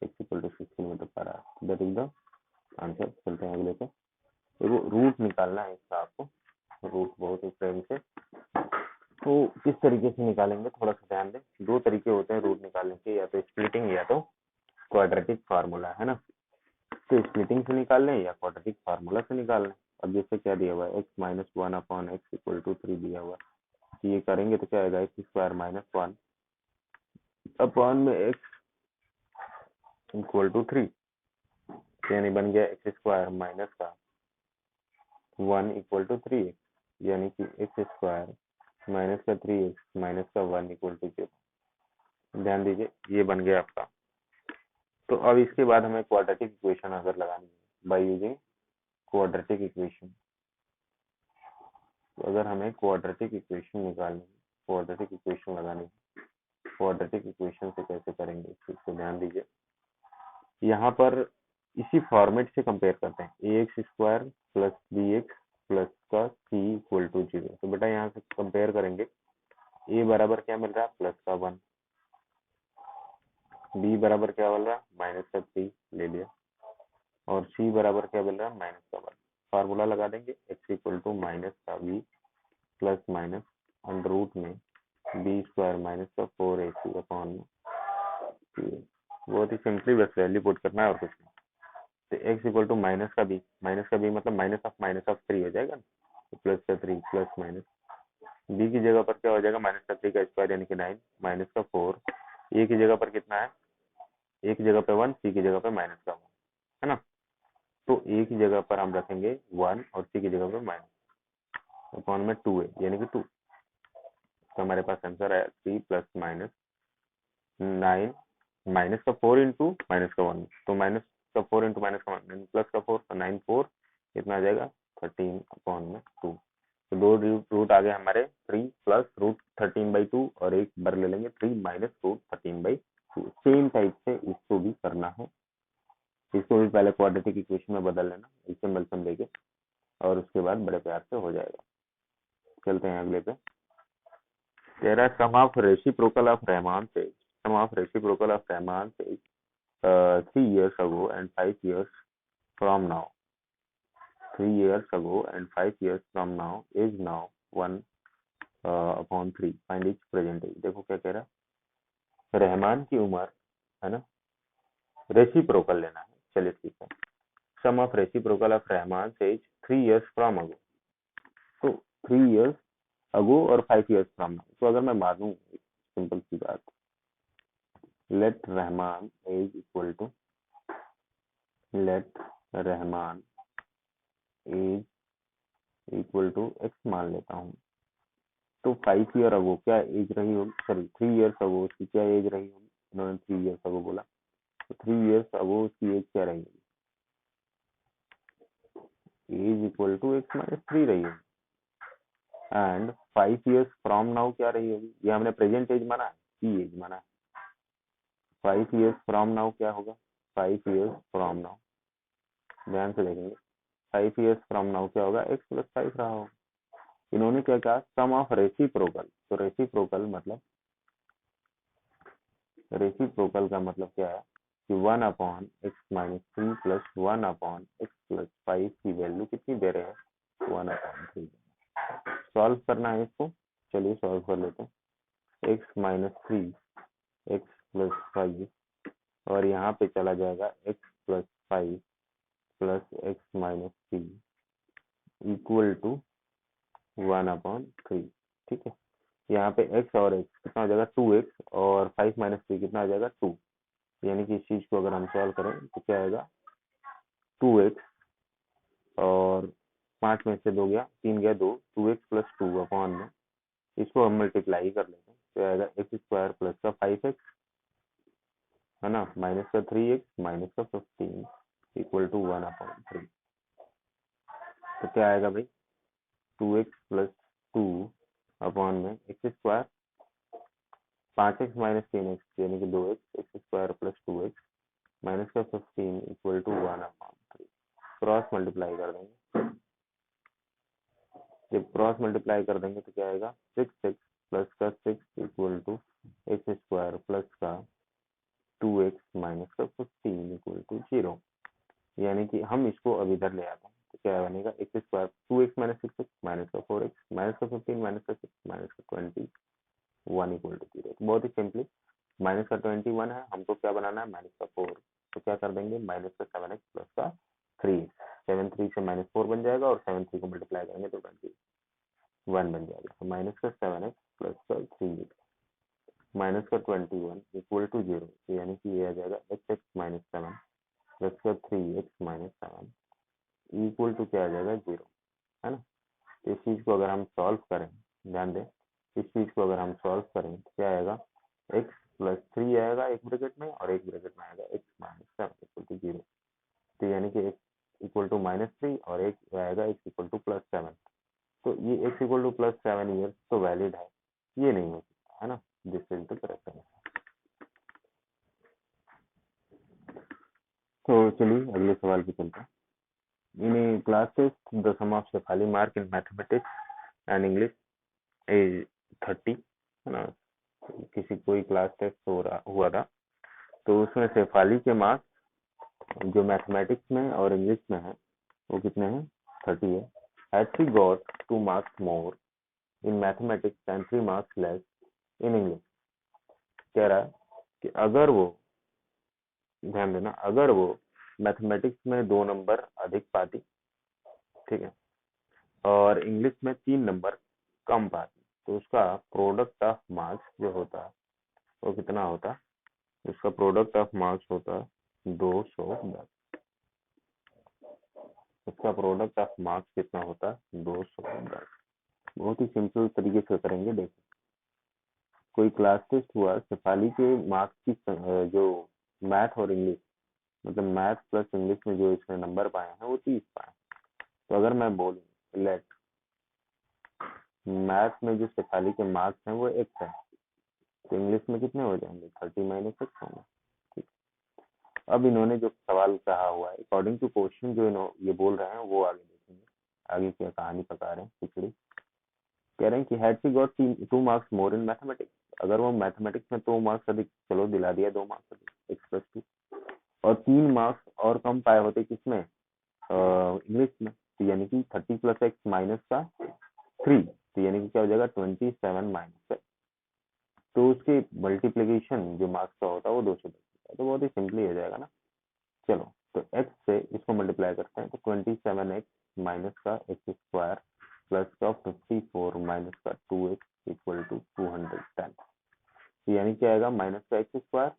S1: x equal to 6 kilometre per hour, that is the answer. चलते हैं अगले पे। देखो रूट निकालना है इसका आपको, रूट बहुत ही प्रेम से। तो किस तरीके से निकालेंगे थोड़ा सा ध्यान दें। दो तरीके होते हैं रूट निकालने के, या तो स्प्लिटिंग या तो क्वाड्रेटिक फार्मूला, है ना। तो स्प्लिटिंग से निकाल लें या क्वाड्रेटिक फार्मूला से निकाल लें। अब जैसे क्या दिया हुआ है, x minus one upon x equal to 3 दिया हुआ है, ये करेंगे तो क्या आएगा, x square minus one upon में एक्स इक्वल टू 3, यानी बन गया एक्स स्क्वायर माइनस का 1 इक्वल टू 3x, यानी कि एक्स स्क्वायर माइनस का 3x माइनस का 1 इक्वल टू 0। ध्यान दीजिए ये बन गया आपका। तो अब इसके बाद हमें क्वाड्रेटिक इक्वेशन अगर लगानी है बाय यूजिंग क्वाड्रेटिक इक्वेशन, तो अगर हमें क्वाड्रेटिक इक्वेशन निकालनी है, क्वाड्रेटिक इक्वेशन लगानी है, क्वाड्रेटिक इक्वेशन से कैसे करेंगे इस चीज को ध्यान दीजिए। यहाँ पर इसी फॉर्मेट से कंपेयर करते हैं, A X square plus B X plus का सी इक्वल टू 0। तो बेटा यहाँ से कंपेयर करेंगे, ए बराबर क्या मिल रहा है, प्लस का 1, बी बराबर क्या मिल रहा है, माइनस का 3 ले लिया, और सी बराबर क्या मिल रहा है, माइनस का 1। फार्मूला लगा देंगे, एक्स इक्वल टू माइनस का b plus minus under root में बी स्क्वायर माइनस का 4ac अपॉन में, बहुत ही सिंपली बस वैल्यू पुट करना है और कुछ नहीं। तो एक्स इक्वल टू माइनस का बी मतलब माइनस ऑफ 3 हो जाएगा ना, तो प्लस का 3 प्लस माइनस, बी की जगह पर क्या हो जाएगा, माइनस का 3 का स्क्वायर यानी कि 9 माइनस का 4, ए की जगह पर कितना है, ए की जगह पे 1, सी की जगह पे माइनस का 1, है ना। तो ए की जगह पर हम रखेंगे 1 और सी की जगह पे माइनस अपॉन में 2 है यानी कि 2। तो हमारे पास आंसर है 3 प्लस माइनस 9 माइनस का 4 इंटू माइनस का 1, तो माइनस का 4 इंटू माइनस का 1 प्लस का 4, तो 9 4 कितना आ जाएगा 13 अपॉन में 2। तो दो रूट आ गए हमारे, 3 प्लस रूट 13/2 और एक बार ले लेंगे 3 माइनस रूट 13/2। सेम टाइप से इसको भी करना है, इसको भी पहले क्वाड्रेटिक इक्वेशन में बदल लेना एल्सियम एल्सियम लेके, और उसके बाद बड़े प्यार से हो जाएगा। चलते हैं अगले पे। तेरा सम ऑफ रेसिप्रोकल ऑफ रहमान से, सम ऑफ रेसिप्रोकल ऑफ रहमान से 3 years ago and 5 years from now, 3 years ago and 5 years from now is now 1 upon 3, find its present age। देखो क्या कह रहा है, रहमान की उम्र, है ना, रेसिप्रोकल लेना है। चलिए ठीक है, sum of reciprocal of Rahman से 3 years from ago, तो 3 years ago और 5 years from now। तो अगर मैं मानूं सिंपल सी बात, let Rahman is equal to, let Rahman is equal to x मान लेता हूँ। तो 5 ईयर अगो क्या एज रही होगी, सॉरी 3 इयर्स अगो उसकी क्या एज रही होगी, इन्होंने 3 इयर्स अगो बोला, तो 3 इयर्स अगो उसकी एज क्या रही होगी, age equal to x minus 3 रही होगी। एंड 5 इयर्स फ्रॉम नाउ क्या रही होगी, ये हमने प्रेजेंट एज माना है, की एज माना है। 5 इयर्स फ्रॉम नाउ क्या होगा, 5 इयर्स फ्रॉम नाउ, ध्यान से देखेंगे, 5 इयर्स फ्रॉम नाउ क्या होगा, एक्स प्लस 5 रहा होगा। इन्होंने क्या कहा, सम ऑफ रेसिप्रोकल, तो रेसिप्रोकल मतलब, रेसिप्रोकल का मतलब क्या है कि 1 upon x minus 3 plus 1 upon x plus 5 की वैल्यू कितनी दे रहे हैं, 1 अपॉन 3। सॉल्व करना है इसको, चलिए सॉल्व कर लेते हैं। एक्स माइनस 3 एक्स प्लस 5 और यहाँ पे चला जाएगा x plus 5 plus x minus 3 equal to 1 upon 3। ठीक है, यहाँ पे x और x कितना हो जाएगा, 2x और 5 माइनस 3 कितना हो जाएगा 2, यानी कि इस चीज को अगर हम सॉल्व करें तो क्या आएगा, 2x और 5 में से 2 गया, 3 गया 2, 2x प्लस 2 अपॉन में, इसको हम मल्टीप्लाई कर लेते हैं, तो आएगा एक्स स्क्वायर प्लस का 5x, है ना, माइनस का 3x माइनस का 15 इक्वल टू 1 अपॉन 3। तो क्या आएगा भाई, 2x प्लस 2 अपॉन में x square 5x minus 3x यानी कि 2x, x square plus 2x minus का 15 equal to 1 upon 3। Cross multiply कर देंगे, जब क्रॉस मल्टीप्लाई कर देंगे तो क्या आएगा, 6x प्लस का 6 equal to x square plus का 2x माइनस का 15 इक्वल टू 0, यानी कि हम इसको अब इधर ले आते हैं, तो क्या बनेगा, इक्वल टू 0। तो बहुत ही सिंपली माइनस का 21 है, हमको क्या बनाना है माइनस का 4, तो क्या कर देंगे माइनस का 7x प्लस का 3x, 7 3 से -4 बन जाएगा और 7 3 को मल्टीप्लाई करेंगे तो 21 बन जाएगा। तो माइनस का 7x प्लस का 3x माइनस का 21 इक्वल टू 0, तो यानी कि ये आ जाएगा x माइनस 7 प्लस का 3x माइनस 7 इक्वल टू क्या आ जाएगा 0, है ना। इस चीज को अगर हम सॉल्व करें, ध्यान दें, इस चीज को अगर हम सॉल्व करें तो क्या आएगा x प्लस 3 आएगा एक ब्रैकेट में और एक ब्रैकेट में आएगा x माइनस 7 इक्वल टू 0। तो यानी कि x इक्वल टू -3 और एक आएगा x इक्वल टू प्लस 7। तो ये x equal to plus 7 years तो वैलिड है, ये नहीं हो सकता, है ना। This is the correct answer. तो चलिए अगले सवाल पे चलते हैं। In classes the sum of Shefali mark in mathematics and English is 30, है ना। किसी कोई क्लास टेस्ट हुआ था, तो उसमें शेफाली के मार्क्स जो मैथमेटिक्स में और इंग्लिश में है वो कितने हैं 30 है। Had she got 2 marks more in mathematics and 3 marks less in English. कह रहा है कि अगर वो, ध्यान देना, अगर वो मैथमेटिक्स में 2 नंबर अधिक पाती, ठीक है, और इंग्लिश में 3 नंबर कम पाती, तो उसका प्रोडक्ट ऑफ मार्क्स जो होता है वो कितना होता, उसका प्रोडक्ट ऑफ मार्क्स होता 210। उसका प्रोडक्ट ऑफ मार्क्स कितना होता 210। बहुत ही सिंपल तरीके से करेंगे। देखो कोई क्लास टेस्ट हुआ, शेफाली के मार्क्स की जो मैथ और इंग्लिश, मतलब मैथ प्लस इंग्लिश में जो इसने नंबर पाए हैं वो 30 पाए। तो अगर मैं बोलूँ लेट मैथ में जो शेफाली के मार्क्स हैं वो x है, तो इंग्लिश में कितने हो जाएंगे 30 माइनस x होंगे। ठीक, अब इन्होंने जो सवाल कहा हुआ है अकॉर्डिंग टू क्वेश्चन जो ये बोल रहे हैं वो आगे देखेंगे, आगे क्या कहानी पका रहे हैं खिचड़ी। कह रहे हैं कि had she got 2 marks more in mathematics, अगर वो मैथमेटिक्स में 2 मार्क्स अधिक, चलो दिला दिया 2 मार्क्स अधिक x प्लस 2, और 3 मार्क्स और कम पाए होते किसमें इंग्लिश में, तो यानी कि 30 प्लस एक्स माइनस का 3, तो यानी कि क्या हो जाएगा 27 माइनस, तो उसके मल्टीप्लीकेशन जो मार्क्स का होता है वो 210 है। तो बहुत ही सिंपली हो जाएगा ना। चलो तो x से इसको मल्टीप्लाई करते हैं, तो 27x माइनस का एक्स स्क्वायर प्लस का 54 माइनस का 2x इक्वल टू 210। तो यानी क्या आएगा माइनस का एक्स स्क्वायर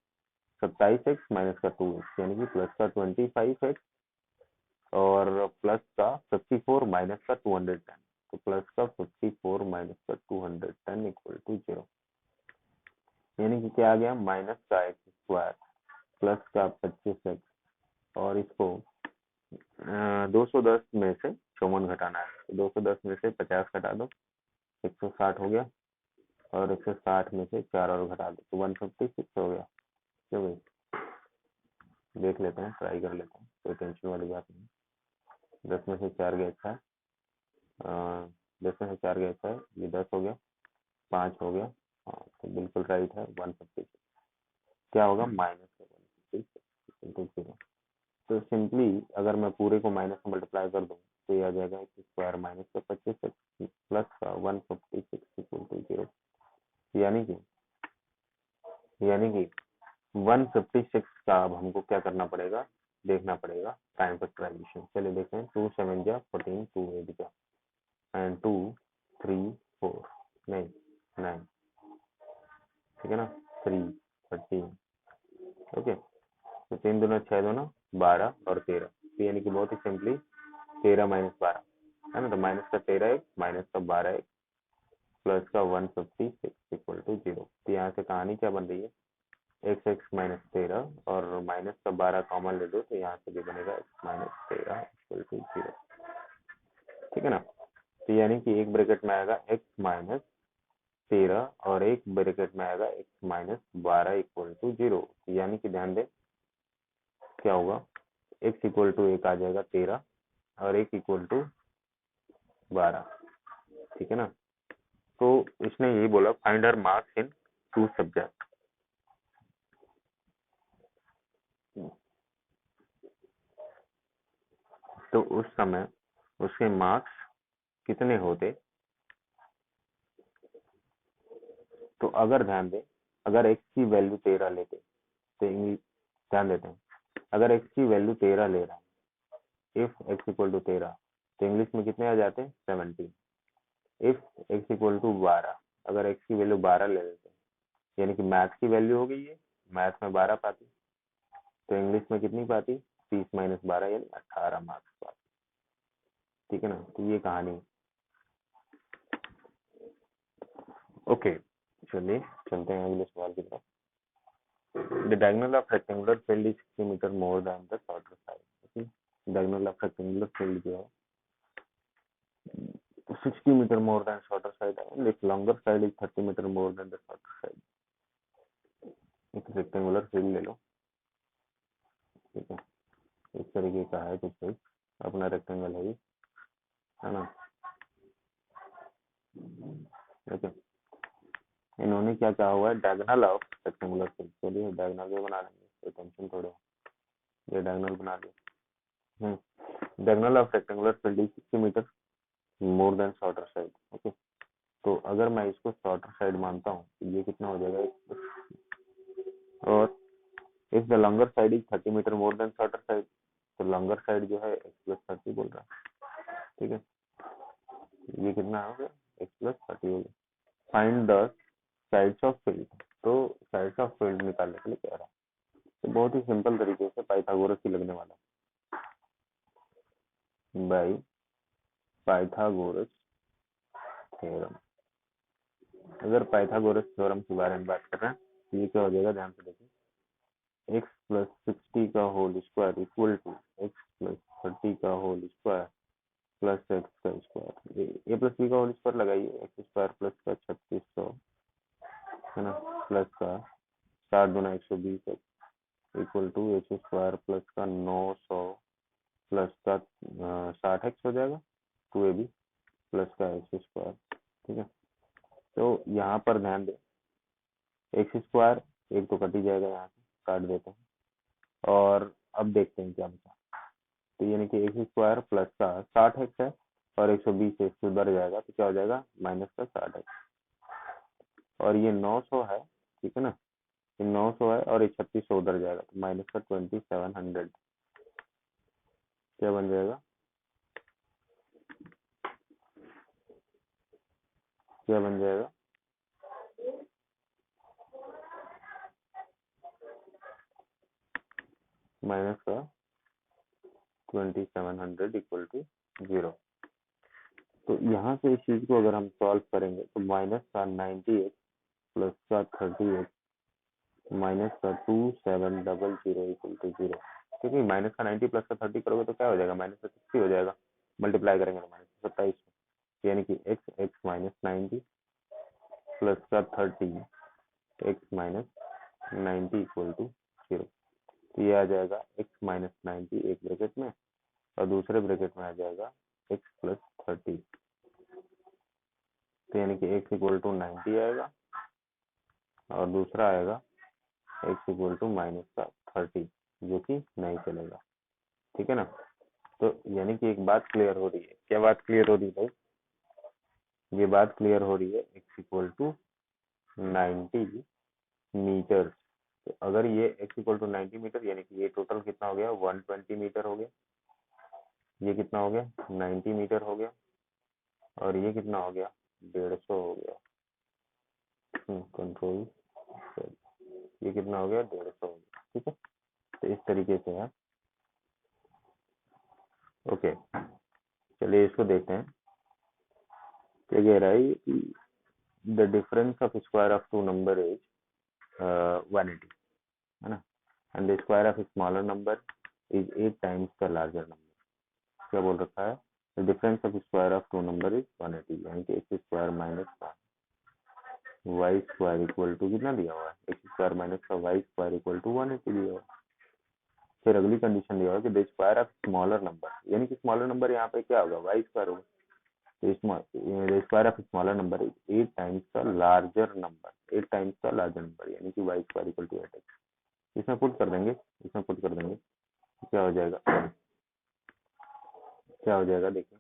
S1: 27x माइनस का 2x यानी कि प्लस का 25x और प्लस का 54 माइनस का 210, तो प्लस का 54 माइनस का 210 इक्वल टू 0। यानी कि क्या आ गया माइनस का एक्स स्क्वायर प्लस का 25x और इसको 210 में से 54 घटाना है, तो 210 में से 50 घटा दो 160 हो गया, और 160 में से 4 और घटा दो तो 156 हो गया। चलो भाई देख लेते हैं, ट्राई कर लेते हैं, कोई टेंशन वाली बात नहीं। 10 में से 4 गया अच्छा है, 10 में से 4 गया अच्छा है, ये 10 हो गया, 5 हो गया, हाँ तो बिल्कुल राइट है 156। क्या होगा माइनस 156। तो सिंपली अगर मैं पूरे को माइनस से मल्टीप्लाई कर दूं तो ये आ जाएगा एक्स स्क्वायर माइनस का 25 प्लस का 156 इक्वल टू 0। यानी कि 156 का अब हमको क्या करना पड़ेगा, देखना पड़ेगा टाइम फैक्टराइजेशन। चलिए देखें 2 7 जा 14, 2 8 जा एंड 2 3 4 नहीं 9, ठीक है ना, 3 13, ओके। तो 3 दूना 6 दूना 12 और 13, तो यानी कि बहुत ही सिंपली 13 माइनस 12, है ना, तो माइनस का 13 एक माइनस का 12 एक प्लस का 156 इक्वल टू 0। तो यहाँ से कहानी क्या बन रही है एक्स एक्स माइनस 13 और माइनस का 12 कॉमन ले दो तो यहाँ से भी बनेगा एक्स माइनस 13 इक्वल टू 0, ठीक है ना। तो यानी कि एक ब्रैकेट में आएगा एक्स माइनस 13 और एक ब्रैकेट में आएगा एक्स माइनस 12 इक्वल टू 0। यानी कि ध्यान दें क्या होगा, एक्स इक्वल टू एक आ जाएगा 13 और एक इक्वल टू 12, ठीक है ना। तो इसने यही बोला find her marks in 2 subject. तो उस समय उसके मार्क्स कितने होते तो अगर ध्यान दें, अगर x की वैल्यू 13 लेते तो इंग्लिश ध्यान देते हैं, अगर x की वैल्यू 13 ले रहा है, इफ x इक्वल टू 13, तो इंग्लिश में कितने आ जाते हैं 17। इफ x इक्वल टू 12, अगर x की वैल्यू 12 ले लेते हैं, यानी कि मैथ की वैल्यू हो गई है, मैथ में 12 पाती, तो इंग्लिश में कितनी पाती 30 माइनस 12 यानी 18 मार्क्स पाती। ठीक है ना, तो ये कहानी। ओके, चलिए चलते हैं अगले सवाल की तरफ। The diagonal of rectangular field is 60 meter more than the shorter side. Okay? Diagonal of rectangular field जो है 60 meter more than shorter side है, and its longer side is 30 meter more than the shorter side. एक रेक्टेंगुलर फील्ड ले लो, ठीक है, इस तरीके का है कुछ भी, अपना रेक्टेंगल है ना। ओके, इन्होंने क्या कहा हुआ है, डायगोनल ऑफ रेक्टेंगुलर फील्ड। चलिए डायगोनल भी बना लेंगे, कोई टेंशन थोड़े, ये डायगोनल बना लिया। Diagonal of rectangular field is 60 metre more than shorter side. Okay, तो अगर मैं इसको शॉर्टर साइड मानता हूँ तो ये कितना हो जाएगा, और if the longer side is 30 metre more than shorter side, तो लॉन्गर साइड जो है x प्लस 30 बोल रहा है। ठीक है, ये कितना हो गया, x प्लस 30 हो गया। Find the sides of field, तो साइड्स ऑफ फील्ड निकालने के लिए कह रहा है, तो बहुत ही सिंपल तरीके से पाइथागोरस ही लगने वाला है, बाई पाइथागोरस थ्योरम। अगर पाइथागोरस थ्योरम के बारे में बात कर रहे हैं तो ये क्या हो जाएगा, ध्यान से देखिए, x प्लस 60 का whole square equal to x plus 30 का होल स्क्वायर प्लस x का स्क्वायर, ए प्लस बी का होल स्क्वायर लगाइए, एक्स स्क्वायर प्लस का 3600 है ना, प्लस का 60 दूना 120 equal to x square plus का 900 प्लस का 60x हो जाएगा 2ab प्लस का एक्स स्क्वायर। ठीक है, तो यहाँ पर ध्यान दें, एक्स स्क्वायर एक तो कट ही जाएगा, यहाँ से काट देते हैं, और अब देखते हैं क्या बचा, तो यानी कि एक्स स्क्वायर प्लस का 60x है और 120 से इसको उधर जाएगा तो क्या हो जाएगा माइनस का 60x, और ये 900 है, ठीक है ना, ये 900 है और ये 3600 उधर जाएगा तो माइनस का 2700, क्या बन जाएगा, क्या बन जाएगा, माइनस का 2700 इक्वल टू 0। तो यहाँ से इस चीज को अगर हम सॉल्व करेंगे तो माइनस का 98 प्लस का 38 माइनस का 2700 इक्वल टू 0, क्योंकि माइनस का 90 प्लस का 30 करोगे तो क्या हो जाएगा, माइनस का 60 हो जाएगा, मल्टीप्लाई करेंगे तो माइनस 27, यानी कि x माइनस 90 प्लस का 30 x माइनस 90 इक्वल टू 0। तो ये आ जाएगा x माइनस 90 एक ब्रैकेट में और दूसरे ब्रैकेट में आ जाएगा x प्लस 30, तो यानी कि x इक्वल टू 90 आएगा और दूसरा आएगा x इक्वल टू माइनस का 30, जो कि नहीं चलेगा। ठीक है ना, तो यानी कि एक बात क्लियर हो रही है, क्या बात क्लियर हो रही है भाई, ये बात क्लियर हो रही है, x इक्वल टू 90 मीटर, तो अगर ये x इक्वल टू 90 मीटर यानी कि ये टोटल कितना हो गया 120 मीटर हो गया, ये कितना हो गया 90 मीटर हो गया, और ये कितना हो गया 150 हो गया, कंट्रोल, ये कितना हो गया 150 हो गया। ठीक है, तो इस तरीके से है। ओके, चलिए इसको देखते हैं, क्या कह रहा है, the difference of square of two number is 180, है ना, and the square of smaller number is 8 times the larger number. क्या बोल रखा है, the difference of square of two number is 180, यानी कि एक्स स्क्वायर माइनस का वाई स्क्वायर इक्वल टू कितना दिया हुआ है, एक्स स्क्वायर माइनस का वाई स्क्वायर इक्वल टू 180 दिया हुआ है। फिर अगली कंडीशन दिया हुआ है कि the square of smaller number, यानी कि स्मॉलर नंबर यहाँ पे क्या होगा वाई स्क्वायर होगा, तो the square of smaller number is 8 times का लार्जर नंबर, 8 टाइम्स का लार्जर नंबर, यानी कि Y square equal to 8x। इसमें पुट कर देंगे, इसमें पुट कर देंगे, क्या हो जाएगा, क्या हो जाएगा देखिए,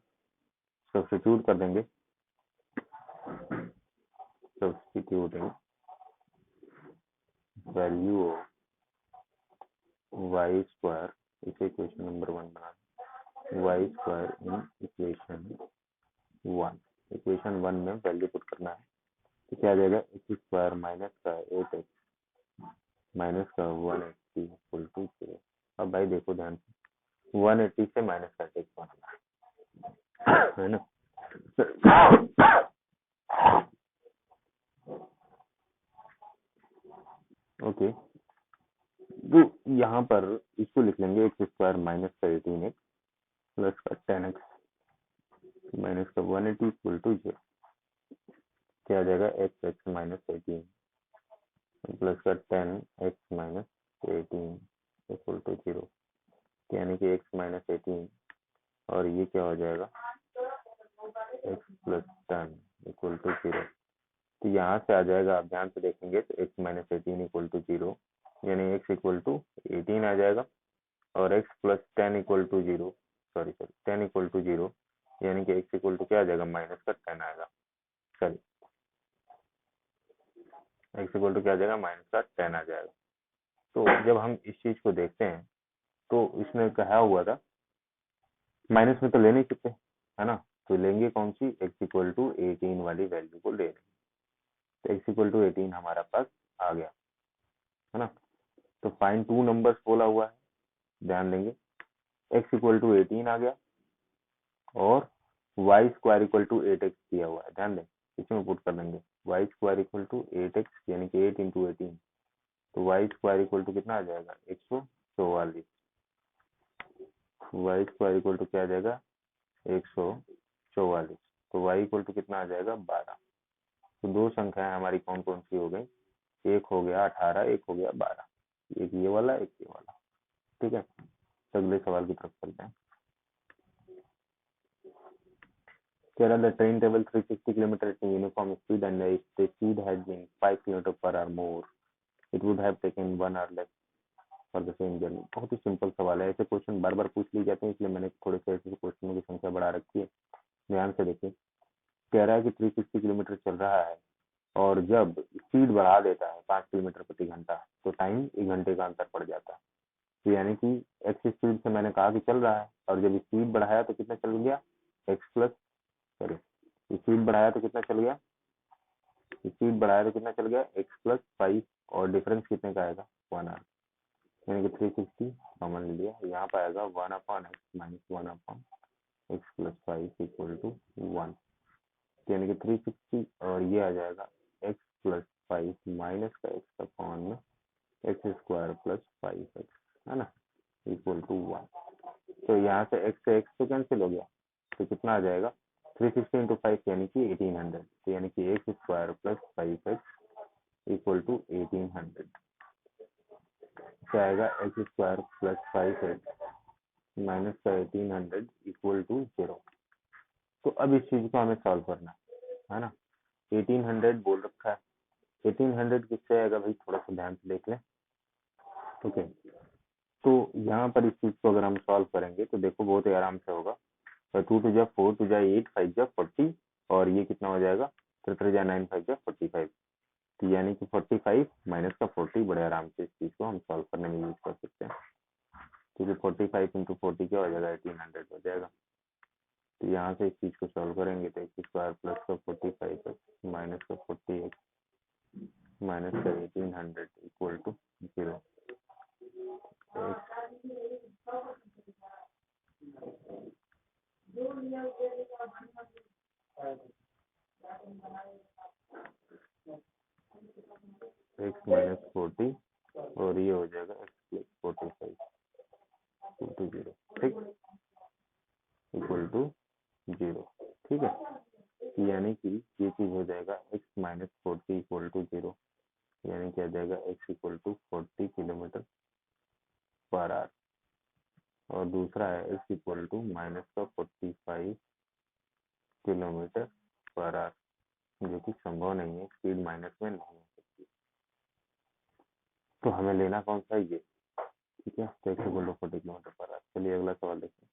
S1: सब्स्टिट्यूट कर देंगे, substituting value of y square, इसे इक्वेशन नंबर 1 बना, y square in equation 1, equation 1 में वैल्यू पुट करना है, तो क्या आ जाएगा, एक्स स्क्वायर माइनस का 8x माइनस का 180 इक्वल टू 0। अब भाई देखो ध्यान से, 180 से माइनस का टेक्स बनाना है ना। ओके, तो यहाँ पर इसको लिख लेंगे एक्स स्क्वायर माइनस का 18x प्लस का 10x माइनस का 180 इक्वल टू 0। क्या आ जाएगा, एक्स एक्स माइनस 18 प्लस का 10x माइनस 18 इक्वल टू 0, यानी कि x माइनस 18 और ये क्या हो जाएगा, x प्लस 10 इक्वल टू 0। तो यहाँ से आ जाएगा, आप ध्यान से देखेंगे तो x माइनस 18 इक्वल टू 0, यानी x इक्वल टू 18 आ जाएगा, और x plus 10 equal to 0, sorry 10 equal to 0, यानी कि x इक्वल टू क्या आ जाएगा, माइनस का 10 आएगा, सॉरी x इक्वल टू क्या आ जाएगा, माइनस का 10 आ जाएगा। तो जब हम इस चीज को देखते हैं तो इसमें कहा हुआ था माइनस में तो ले नहीं सकते है ना, तो लेंगे कौन सी, x इक्वल टू 18 वाली वैल्यू को ले लेंगे, तो x इक्वल टू 18 हमारा पास आ गया है ना। तो फाइंड टू नंबर्स बोला हुआ है, ध्यान देंगे, x इक्वल टू 18 आ गया और Y square equal to 8x दिया हुआ है, ध्यान दें, इसमें पुट कर देंगे Y square equal to 8x यानी कि 8 इंटू 18, तो वाई स्क्वायर इक्वल टू कितना आ जाएगा, 144, वाई स्क्वायर इक्वल टू क्या आ जाएगा, 144, तो वाई इक्वल टू कितना आ जाएगा, 12। तो दो संख्याएं हमारी कौन कौन सी हो गई, एक हो गया 18, एक हो गया 12, एक ये वाला एक ये वाला। ठीक है, तो अगले सवाल की तरफ चलते हैं। Kerala, the train traveled 360 kilometers at uniform speed and if the speed had been 5 kilometers per hour more, it would have taken 1 hour less for the same journey। बहुत ही सिंपल सवाल है, ऐसे क्वेश्चन बार बार पूछ लिए जाते हैं, इसलिए मैंने थोड़े से ऐसे क्वेश्चनों की संख्या बढ़ा रखी है। ध्यान से देखिए, कह रहा है कि 360 किलोमीटर चल रहा है और जब स्पीड बढ़ा देता है 5 किलोमीटर प्रति घंटा तो टाइम 1 घंटे का अंतर पड़ जाता है। तो यानी कि एक्स स्पीड से मैंने कहा कि चल रहा है और जब स्पीड बढ़ाया तो कितना चल गया, एक्स प्लस, सॉरी स्पीड बढ़ाया तो कितना चल गया, स्पीड बढ़ाया तो कितना चल गया, एक्स प्लस 5, और डिफरेंस कितने का आएगा, 1 आर, यानी कि 360 कॉमन ले लिया, यहाँ पर आएगा 1 upon x minus 1 upon x plus 5 equal to 1, यानी कि 360 और ये आ जाएगा एक्स प्लस 5 माइनस का x upon x square plus 5x है ना, इक्वल टू 1। तो यहाँ से एक्स तो कैंसिल हो गया, तो कितना आ जाएगा, 360 इंटू 5 यानी कि 1800, तो यानी कि x square plus 5x equal to 1800, क्या आएगा, x square plus 5x minus का 1800 इक्वल टू 0। तो अब इस चीज को हमें सॉल्व करना है ना, 1800 बोल रखा है, 1800 किससे आएगा भाई, थोड़ा सा ध्यान से देख लें। ठीक है, तो यहाँ पर इस चीज को अगर हम सॉल्व करेंगे तो देखो बहुत ही आराम से होगा, तो 2 टू जा 4, 2 जा 8, 5 जा 40, और ये कितना हो जाएगा, 3 जा 9, 5 जा 45, तो यानी कि 45 माइनस का 40, बड़े आराम से इस चीज को हम सॉल्व करने में यूज कर सकते हैं, क्योंकि 45 इंटू 40 क्या हो जाएगा, 1800 हो जाएगा। तो यहाँ से इस चीज को सॉल्व करेंगे तो एक्स स्क्वायर प्लस का 45 माइनस का 40x माइनस का 1800 इक्वल टू 0। एक्स माइनस 40 और ये हो जाएगा एक्स प्लस 45 इक्वल टू 0, ठीक, इक्वल टू 0। ठीक है, यानी कि ये चीज हो जाएगा एक्स माइनस 40 इक्वल टू 0, यानी कि आ जाएगा x equal to 40 kilometre per hour, और दूसरा है एक्स इक्वल टू माइनस का 45 किलोमीटर पर आवर, जो कि संभव नहीं है, स्पीड माइनस में नहीं हो सकती। तो हमें लेना कौन सा है, ये, ठीक है, तो x equal to 40 kilometre per hour. चलिए अगला सवाल देखते हैं।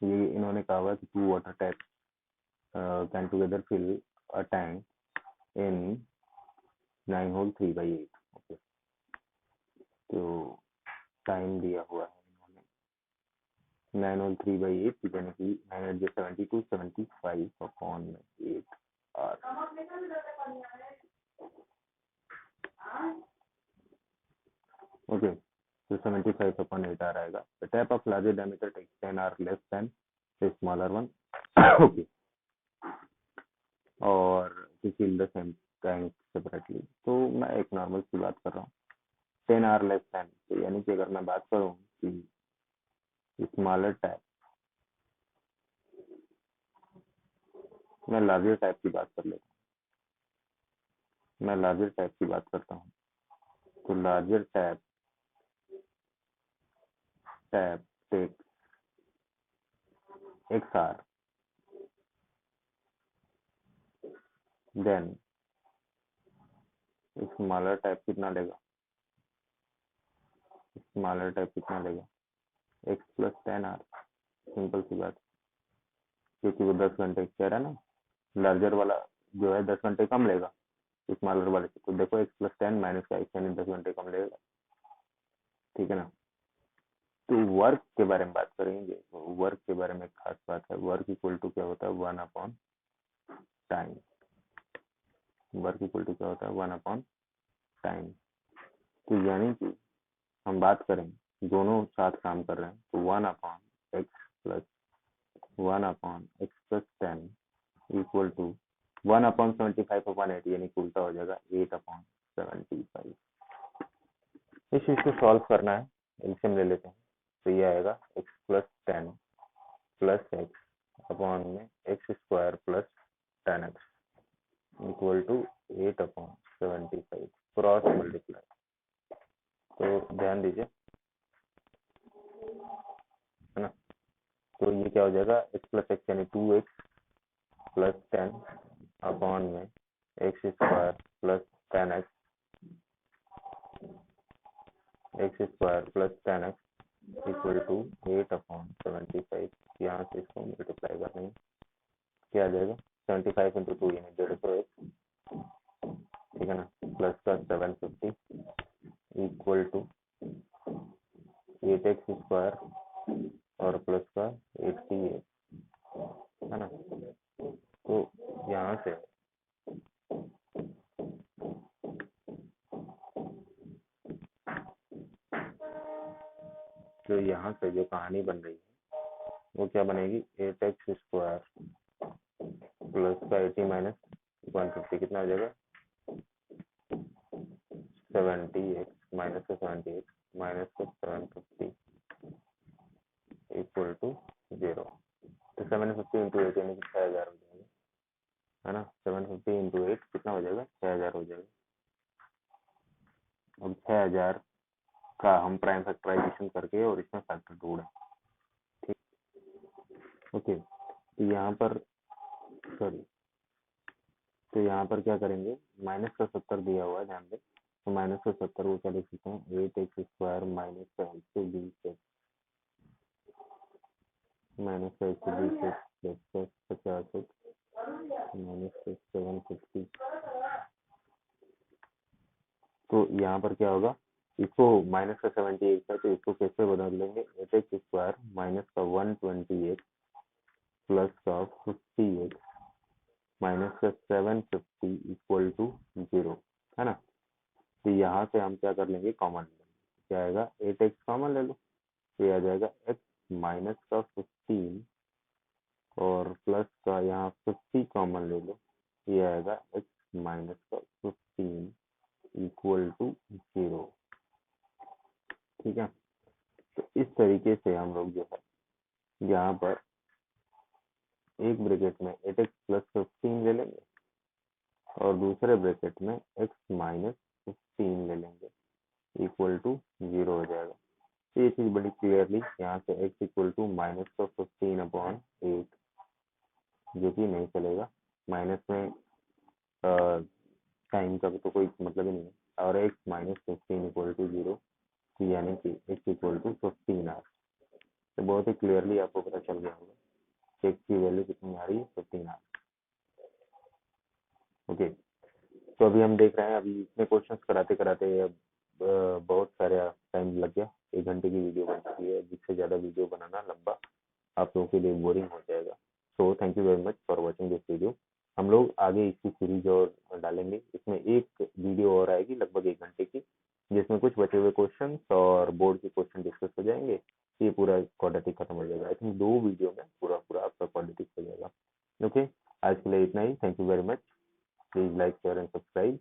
S1: ये इन्होंने कहा हुआ कि 2 water tap can together fill a tank in 9/3/8। Okay, तो टाइम दिया हुआ है इन्होंने 9/3/8 यानी कि 9 72 75/8 आर। ओके, तो 75/8 आर आएगा। The tap of larger diameter takes 10 hour less than the smaller one. Okay, और to fill the same tank separately। तो मैं एक नॉर्मल की बात कर रहा हूँ, 10 hour less than, तो यानी कि अगर मैं बात करूँ कि स्मॉलर टैप, मैं लार्जर टैप की बात कर लेता हूँ, मैं लार्जर टैप की बात करता हूँ। तो larger tap take x hour, then smaller tap कितना लेगा, स्मॉलर टैप कितना लेगा, x + 10 hour। सिंपल सी बात, क्योंकि वो 10 घंटे कह रहा है ना, लार्जर वाला जो है 10 घंटे कम लेगा स्मॉलर वाले से। तो देखो x + 10 माइनस का x यानी 10 घंटे कम लेगा, ठीक है ना। तो वर्क के बारे में बात करेंगे, तो वर्क के बारे में एक खास बात है, वर्क इक्वल टू क्या होता है, 1/टाइम। वर्क इक्वल टू क्या होता है, 1/टाइम। तो यानी कि हम बात करें, दोनों साथ काम कर रहे हैं, तो 1/x + 10 इक्वल टू 1/75/8 यानी कि उल्टा हो जाएगा 8/75। इस चीज को सॉल्व करना है, एलसीएम ले लेते हैं। तो ये आएगा x + 10 + x अपॉन में x² + 10x equal to 8/75 cross multiply. तो ध्यान दीजिए, है ना। तो ये क्या हो जाएगा, x + x यानी 2x + 10 अपॉन में x² + 10x + 10x equal to 8/75। यहाँ से इसको मल्टीप्लाई करने में क्या आ जाएगा, 75 × 2 यानी 150x, ठीक है ना, प्लस का 750 इक्वल टू 8x² और प्लस का 88, है ना। तो यहाँ से जो यहाँ से जो कहानी बन रही है वो क्या बनेगी, 8x² प्लस का 80 माइनस 150 कितना हो जाएगा, 70x माइनस का 70x माइनस का 750 इक्वल टू 0। तो 750 × 8 यानी कि 6000 हो जाएगा, है ना। 750 × 8 कितना हो जाएगा, 6000 हो जाएगा। अब 6000 का हम प्राइम फैक्टराइजेशन करके और इसमें फैक्टर ढूंढें, ठीक। ओके, तो यहाँ पर सॉरी, तो यहाँ पर क्या करेंगे, माइनस का 70 दिया हुआ है, ध्यान दें। तो माइनस का 70 को क्या लिख सकते हैं, 8x² माइनस का 120x माइनस का 120x प्लस 50x माइनस का 750। तो यहाँ पर क्या होगा, इसको माइनस का 78 है, तो इसको कैसे बदल लेंगे, 8x² माइनस का 120x प्लस का 50x माइनस का 750 इक्वल टू 0, है ना। तो यहाँ से हम क्या कर लेंगे, कॉमन लेंगे, क्या आएगा, 8x कॉमन ले लो, तो ये आ जाएगा x माइनस का 15 और प्लस का यहाँ 50 कॉमन ले लो, ये आएगा x माइनस का 15 इक्वल टू 0, ठीक है। तो इस तरीके से हम लोग जो है यहाँ पर एक ब्रैकेट में 8x + 15 ले लेंगे और दूसरे ब्रैकेट में x माइनस 15 ले लेंगे इक्वल टू 0 हो जाएगा। ये चीज बड़ी क्लियरली यहाँ से x इक्वल टू माइनस का 15/8 जो कि नहीं चलेगा, माइनस में टाइम का तो कोई मतलब ही नहीं है, और x माइनस 15 इक्वल टू 0 यानी कि x इक्वल टू 15 आर। तो बहुत ही क्लियरली आपको पता चल गया होगा कि x की वैल्यू कितनी आ रही है, 15 आर। ओके, तो अभी हम देख रहे हैं, अभी इतने क्वेश्चंस कराते कराते अब बहुत सारा टाइम लग गया। 1 घंटे की वीडियो बन चुकी है, जिससे ज़्यादा वीडियो बनाना लंबा आप लोगों के लिए बोरिंग हो जाएगा। So thank you very much for watching this video. हम लोग आगे इसकी सीरीज और डालेंगे। इसमें एक वीडियो और आएगी लगभग 1 घंटे की, जिसमें कुछ बचे हुए क्वेश्चन और बोर्ड के क्वेश्चन डिस्कस हो जाएंगे। ये पूरा क्वाड्रेटिक खत्म हो जाएगा। आई थिंक 2 वीडियो में पूरा पूरा आपका क्वाड्रेटिक हो जाएगा। ओके, आज के लिए इतना ही। Thank you very much. Please like share and subscribe.